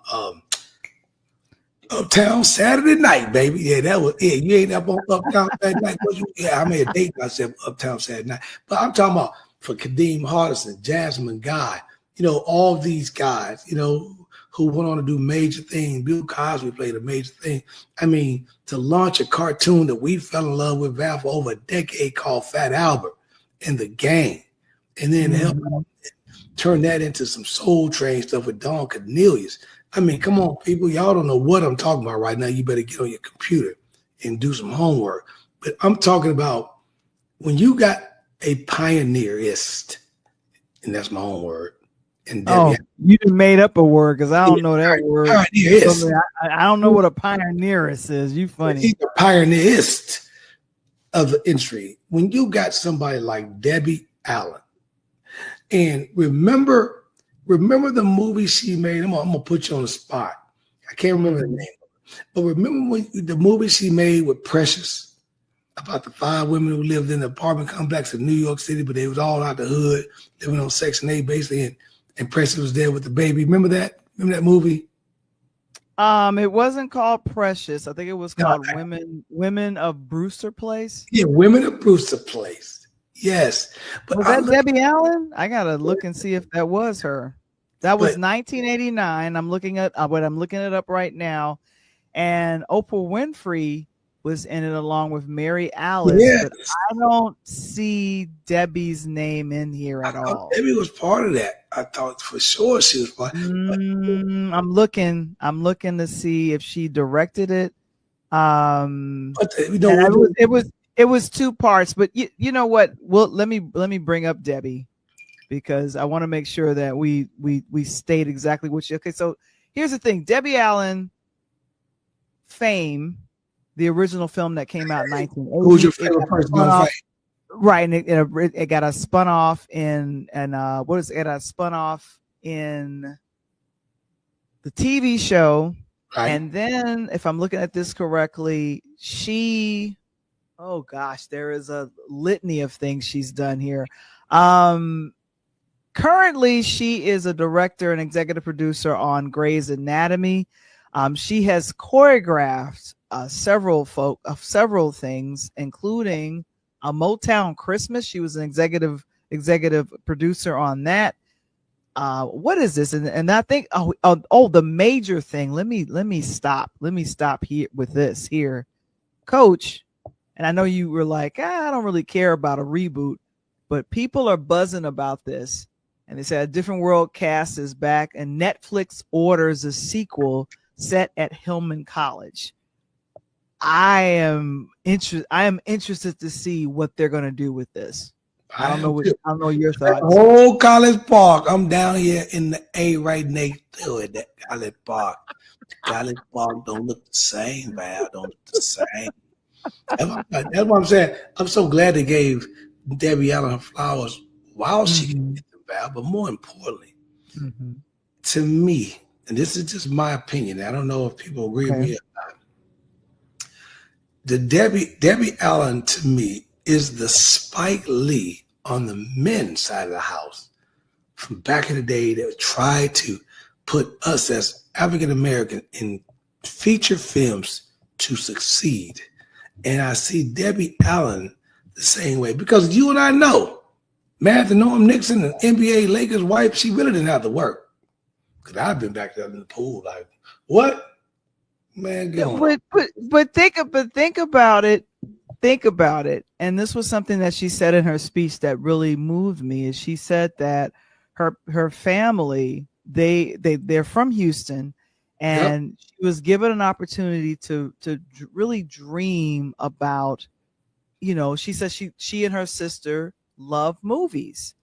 Uptown Saturday Night, baby. Yeah, that was it. You ain't up on Uptown Saturday Night. I made a date myself Uptown Saturday Night. But I'm talking about for Kadeem Hardison, Jasmine Guy. all these guys, who went on to do major things. Bill Cosby played a major thing. I mean, to launch a cartoon that we fell in love with, Val, for over a decade called Fat Albert and the Gang. And then help turn that into some Soul Train stuff with Don Cornelius. I mean, come on, people. Y'all don't know what I'm talking about right now. You better get on your computer and do some homework. But I'm talking about when you got a pioneerist, and that's my own word. And Debbie,
you made up a word because I don't know that word.
Pioneerist.
I don't know what a pioneerist is. You funny.
He's a pioneerist of the industry. When you got somebody like Debbie Allen, and remember the movie she made. I'm gonna put you on the spot. I can't remember the name, but remember the movie she made with Precious about the 5 women who lived in the apartment complex in New York City, but they was all out the hood, living on Section 8 basically, and Precious was there with the baby. Remember that? Remember that movie?
It wasn't called Precious. I think it was called Women of Brewster Place.
Yeah, Women of Brewster Place. Yes. But
was that Debbie Allen? I gotta look and see if that was her. That was 1989. I'm looking it up right now. And Oprah Winfrey was in it along with Mary Alice, but I don't see Debbie's name in here at all.
Debbie was part of that. I thought for sure she was part.
I'm looking to see if she directed it. It was 2 parts, but you know what? Well, let me bring up Debbie because I want to make sure that we state exactly what she. Okay, so here's the thing: Debbie Allen, Fame. The original film that came out in 1980.
Who's your favorite person on Fame?
Right, and it got a spun off in spun off in the TV show, right. And then if I'm looking at this correctly, there is a litany of things she's done here. Currently, she is a director and executive producer on Grey's Anatomy. She has choreographed several things, including a Motown Christmas. She was an executive producer on that. What is this? And I think the major thing. Let me stop here with this here, Coach. And I know you were like, I don't really care about a reboot, but people are buzzing about this. And they said A Different World cast is back, and Netflix orders a sequel set at Hillman College. I am interested to see what they're going to do with this. I don't know your thoughts.
Whole College Park. I'm down here in the A right next to it. That College Park. College Park don't look the same, Val. Don't look the same. That's what I'm saying. I'm so glad they gave Debbie Allen her flowers while she can get them, Val. But more importantly, to me, and this is just my opinion, I don't know if people agree with me or not. The Debbie Allen to me is the Spike Lee on the men's side of the house from back in the day that tried to put us as African American in feature films to succeed. And I see Debbie Allen the same way because you and I know, Martha Norm Nixon, an NBA Lakers wife, she really didn't have to work. Because I've been back there in the pool like, what? Man,
but think about it. Think about it. And this was something that she said in her speech that really moved me. Is she said that her family, they're from Houston, and she was given an opportunity to really dream about, she said she and her sister love movies.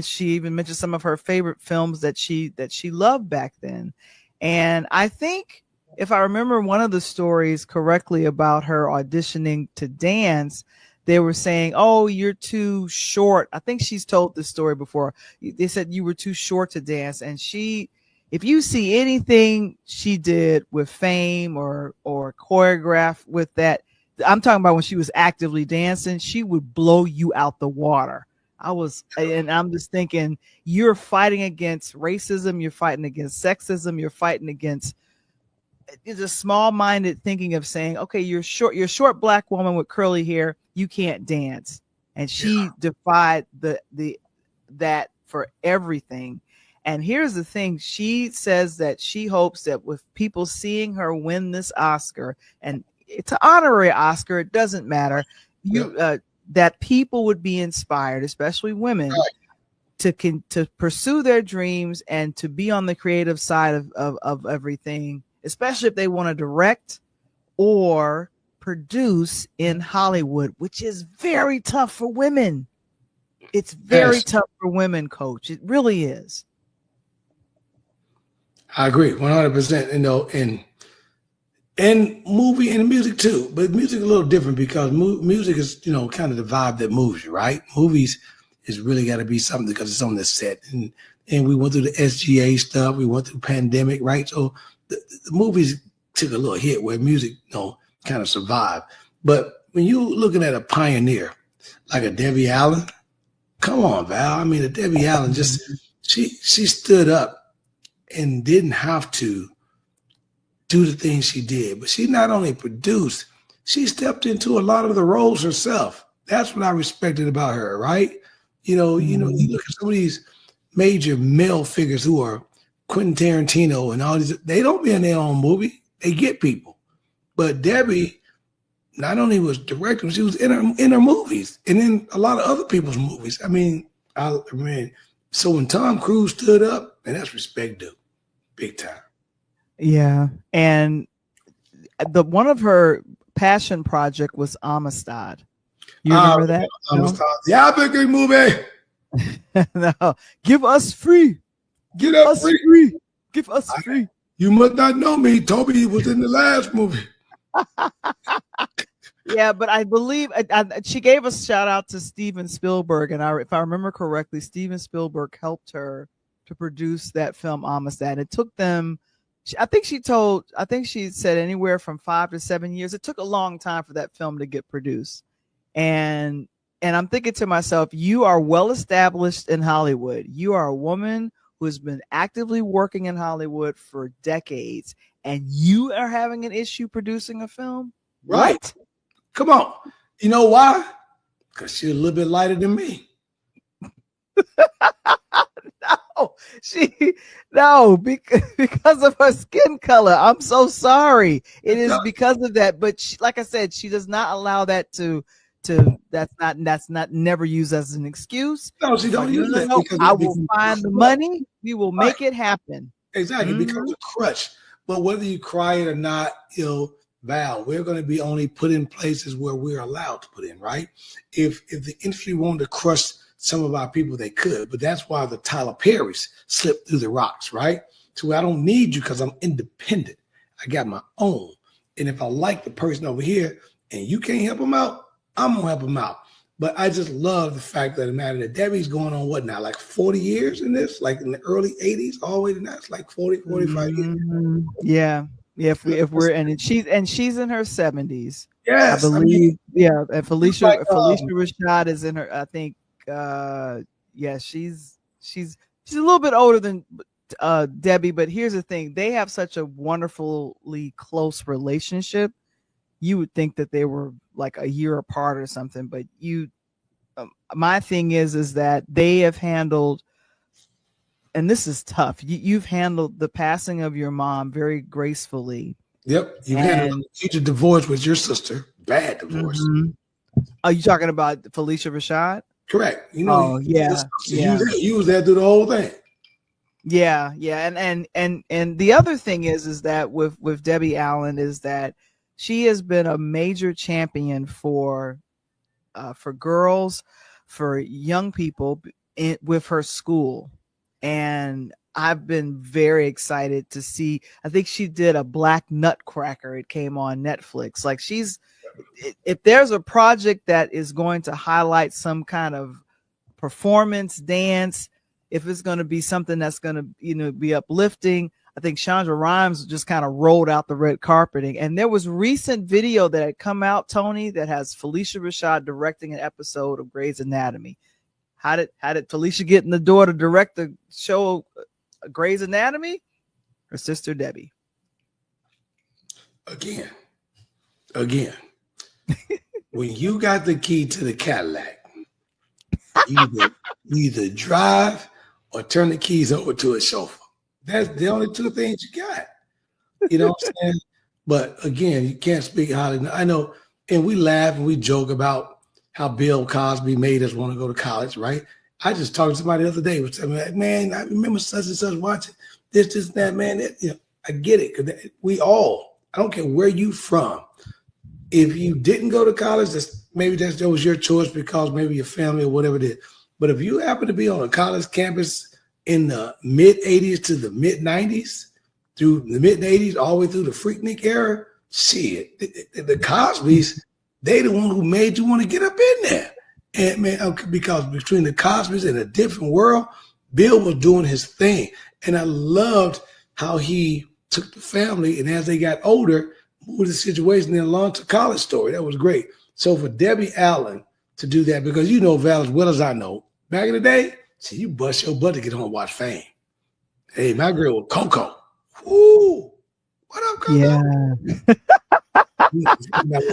She even mentioned some of her favorite films that she loved back then. And I think, if I remember one of the stories correctly about her auditioning to dance, they were saying, oh, you're too short. I think she's told this story before. They said you were too short to dance. And if you see anything she did with Fame or choreograph with that, I'm talking about when she was actively dancing, she would blow you out the water. I'm just thinking, you're fighting against racism. You're fighting against sexism. You're fighting against a small-minded thinking of saying, okay, you're a short black woman with curly hair, you can't dance. And she defied that for everything. And here's the thing. She says that she hopes that with people seeing her win this Oscar, and it's an honorary Oscar, it doesn't matter, that people would be inspired, especially women, to pursue their dreams and to be on the creative side of everything, especially if they want to direct or produce in Hollywood, which is very tough for women. It's very tough for women, Coach. It really is.
I agree 100%. You know, and movie and music too, but music a little different because music is, you know, kind of the vibe that moves you, right? Movies is really got to be something because it's on the set, and we went through the SGA stuff, we went through pandemic, right? So the movies took a little hit where music, you know, kind of survived. But when you're looking at a pioneer like a Debbie Allen, come on, Val. I mean, a Debbie Allen just she stood up and didn't have to do the things she did, but she not only produced, she stepped into a lot of the roles herself. That's what I respected about her, right? You know, you look at some of these major male figures who are Quentin Tarantino and all these, they don't be in their own movie. They get people. But Debbie not only was directing, she was in her movies and in a lot of other people's movies. I mean, so when Tom Cruise stood up, and that's respect due, big time.
Yeah, and one of her passion project was Amistad. You remember that?
Amistad. Yeah, big movie.
No, give us free.
Get us free.
Give us free.
You must not know me. Toby was in the last movie.
Yeah, but I believe she gave a shout out to Steven Spielberg, and if I remember correctly, Steven Spielberg helped her to produce that film Amistad. It took them, I think she said anywhere from 5 to 7 years. It took a long time for that film to get produced, and I'm thinking to myself, you are well established in Hollywood. You are a woman who has been actively working in Hollywood for decades, and you are having an issue producing a film,
right? Come on. You know why? Because she's a little bit lighter than me.
No, because of her skin color. I'm so sorry. It is because of that. But she, like I said, she does not allow that to that's not never used as an excuse.
No, she don't use that.
Because I will find the money. We will make it happen.
Exactly. It becomes a crutch. But whether you cry it or not, you know, Val, we're going to be only put in places where we're allowed to put in, right? If the industry wanted to crush some of our people, they could. But that's why the Tyler Perrys slipped through the rocks, right? So I don't need you because I'm independent. I got my own. And if I like the person over here and you can't help them out, I'm going to help them out. But I just love the fact that that Debbie's going on what now, like 40 years in this, like in the early 80s, all the way to now, it's like 40, 45 years.
Yeah. Yeah, if we're and she's in her 70s.
Yes,
I believe. And Felicia Rashad is in her. I think. She's a little bit older than Debbie. But here's the thing: they have such a wonderfully close relationship. You would think that they were like a year apart or something. But my thing is that they have handled. And this is tough. You've handled the passing of your mom very gracefully.
Yep. You handled a huge divorce with your sister. Bad divorce.
Mm-hmm. Are you talking about Felicia Rashad?
Correct. You know,
You
was there through the whole thing.
Yeah. And the other thing is that with Debbie Allen is that she has been a major champion for girls, for young people with her school. And I've been very excited to see. I think she did a Black Nutcracker. It came on Netflix. Like if there's a project that is going to highlight some kind of performance, dance, if it's going to be something that's going to, be uplifting, I think Shonda Rhimes just kind of rolled out the red carpeting. And there was recent video that had come out, Tony, that has Felicia Rashad directing an episode of Grey's Anatomy. How did Felicia get in the door to direct the show Grey's Anatomy? Her sister Debbie.
Again. When you got the key to the Cadillac, you either drive or turn the keys over to a chauffeur. That's the only two things you got. You know what I'm saying? But again, you can't speak highly. I know, and we laugh and we joke about how Bill Cosby made us want to go to college, right? I just talked to somebody the other day was telling me, like, man, I remember such and such watching this, that, man. I get it. Because we all, I don't care where you from. If you didn't go to college, that was your choice because maybe your family or whatever it is. But if you happen to be on a college campus in the mid 80s to the mid 90s, through the mid 80s, all the way through the Freaknik era, shit, the Cosbys, they the one who made you want to get up in there. And man, because between the Cosbys and A Different World, Bill was doing his thing. And I loved how he took the family and as they got older, moved the situation and launched a college story. That was great. So for Debbie Allen to do that, because you know Val as well as I know, back in the day, see, you bust your butt to get home and watch Fame. Hey, my girl was Coco. Ooh, what up, Coco?
Yeah.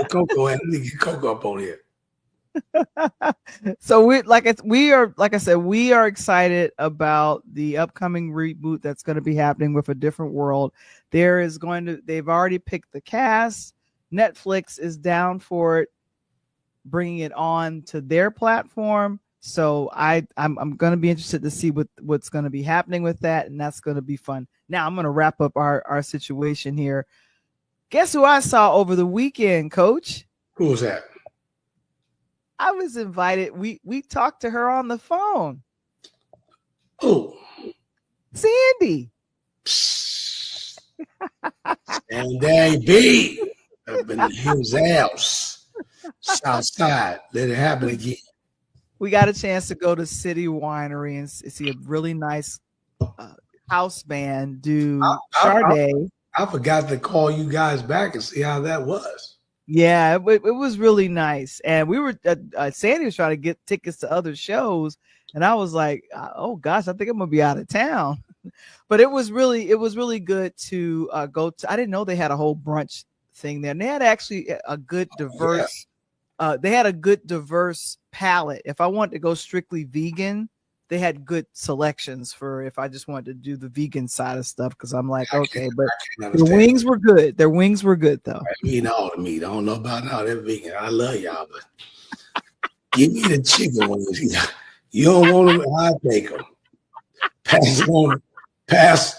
Coco, and we get Coco up on here.
So we are excited about the upcoming reboot that's going to be happening with A Different World. They've already picked the cast. Netflix is down for it, bringing it on to their platform. So I'm going to be interested to see what's going to be happening with that, and that's going to be fun. Now I'm going to wrap up our situation here. Guess who I saw over the weekend, Coach?
Who was that?
I was invited. We talked to her on the phone.
Oh,
Sandy.
And there he be up in his house, south side. Let it happen again.
We got a chance to go to City Winery and see a really nice house band do Sade.
I forgot to call you guys back and see how that was.
Yeah, it was really nice. And we were Sandy was trying to get tickets to other shows, and I was like, oh gosh, I think I'm gonna be out of town. But it was really good to go to. I didn't know they had a whole brunch thing there, and they had actually a good diverse. They had a good diverse palette. If I wanted to go strictly vegan, they had good selections for if I just wanted to do the vegan side of stuff. Because I'm like, okay, but the wings were good. Their wings were good though.
I mean, all the meat. I don't know about now. They're vegan. I love y'all, but give me the chicken wings. You don't want them, I take them. Pass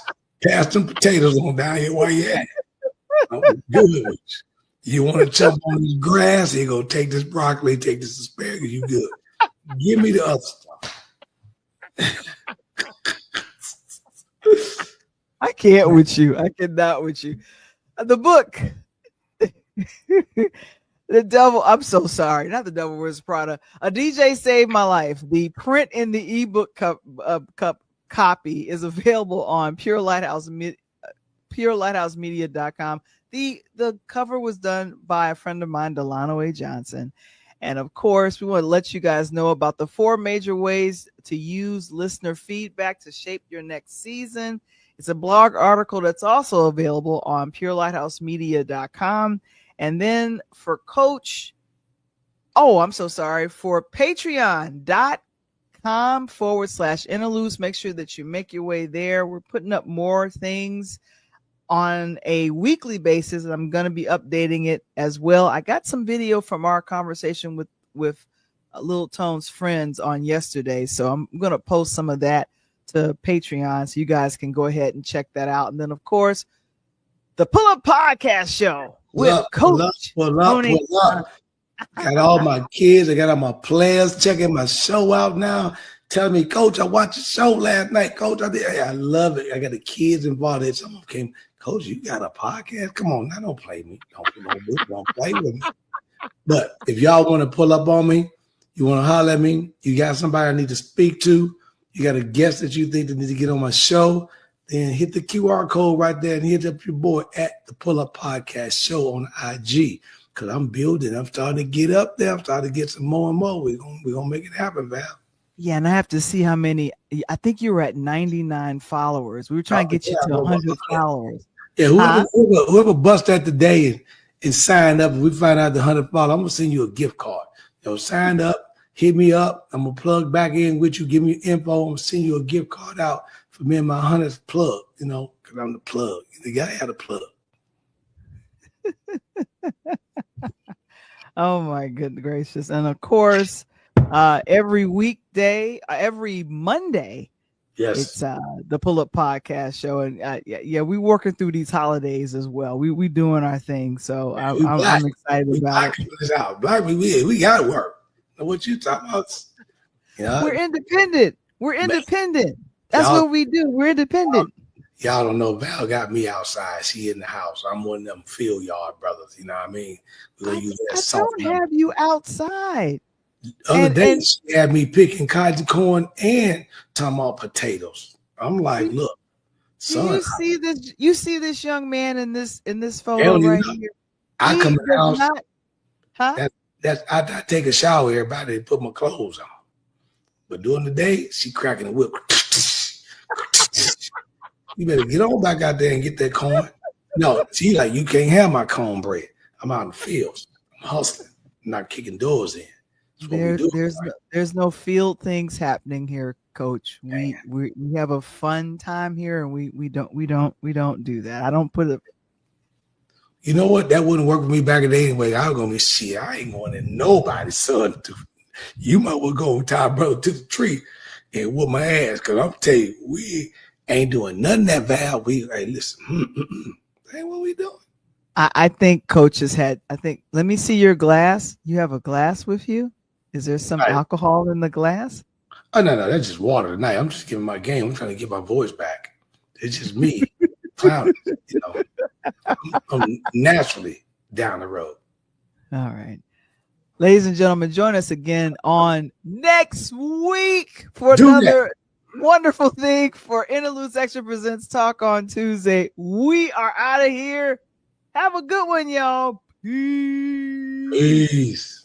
them potatoes on down here while you at it. Good ones. You want to chop on this grass? You go take this broccoli, take this asparagus. You good? Give me the other stuff.
I can't with you. I cannot with you. The book, The Devil. I'm so sorry. Not The Devil Wears Prada. A DJ Saved My Life. The print in the ebook copy is available on PureLighthouseMedia.com. The cover was done by a friend of mine, Delano A. Johnson. And of course, we want to let you guys know about the 4 major ways to use listener feedback to shape your next season. It's a blog article that's also available on PureLighthouseMedia.com. And then for Coach, for Patreon.com/Interludes. Make sure that you make your way there. We're putting up more things on a weekly basis, and I'm going to be updating it as well. I got some video from our conversation with Little Tone's friends on yesterday, so I'm going to post some of that to Patreon so you guys can go ahead and check that out. And then, of course, the Pull Up Podcast Show with Coach.
Pull up. Got all my kids, I got all my players checking my show out now, telling me, Coach, I watched the show last night. Coach, I love it. I got the kids involved. Some of them came, Coach, you got a podcast? Come on, now don't play me. Don't play with me. But if y'all want to pull up on me, you want to holler at me, you got somebody I need to speak to, you got a guest that you think that needs to get on my show, then hit the QR code right there and hit up your boy at the Pull Up Podcast Show on IG. Because I'm building. I'm starting to get up there. I'm starting to get some more and more. We're gonna make it happen, Val.
Yeah, and I have to see how many. I think you were at 99 followers. We were trying to get you to 100 followers.
Yeah, whoever bust that today and signed up, and we find out the 100 followers, I'm gonna send you a gift card. Sign up, hit me up. I'm gonna plug back in with you. Give me your info. I'm gonna send you a gift card out for me and my 100th plug. You know, because I'm the plug. You gotta have a plug.
Oh my goodness gracious. And of course, every weekday, every Monday,
Yes.
it's the Pull Up Podcast Show. And we working through these holidays as well. We doing our thing. So I'm excited about it.
This out. Black, we gotta work. Now, what you talking about? You know,
We're independent. We're independent. That's what we do. We're independent.
Y'all don't know. Val got me outside. She in the house. I'm one of them field yard brothers. You know what I mean?
I don't have you outside.
Other days, she had me picking cotton corn and talking about potatoes. I'm like, look, son.
You see this young man in this photo right here.
I come in the house.
Huh?
I take a shower, everybody, and put my clothes on. But during the day, she cracking the whip. You better get on back out there and get that corn. No, she like, you can't have my cornbread. I'm out in the fields. I'm hustling, not kicking doors in.
There's no field things happening here, Coach. We have a fun time here, and we don't do that. I don't put it.
You know what? That wouldn't work for me back in the day anyway. I was gonna be shit. I ain't going in nobody's son. You might well go tie brother to the tree and whoop my ass, because I'm tell you, we ain't doing nothing that Val. Hey, listen, that ain't what we doing.
I think Coach has had. Let me see your glass. You have a glass with you. Is there some alcohol in the glass?
Oh no, that's just water tonight. I'm just giving my game. I'm trying to get my voice back. It's just me clowning. You know, I'm naturally down the road.
All right. Ladies and gentlemen, join us again on next week for another wonderful thing for Interludes Extra Presents Talk on Tuesday. We are out of here. Have a good one, y'all. Peace.
Peace.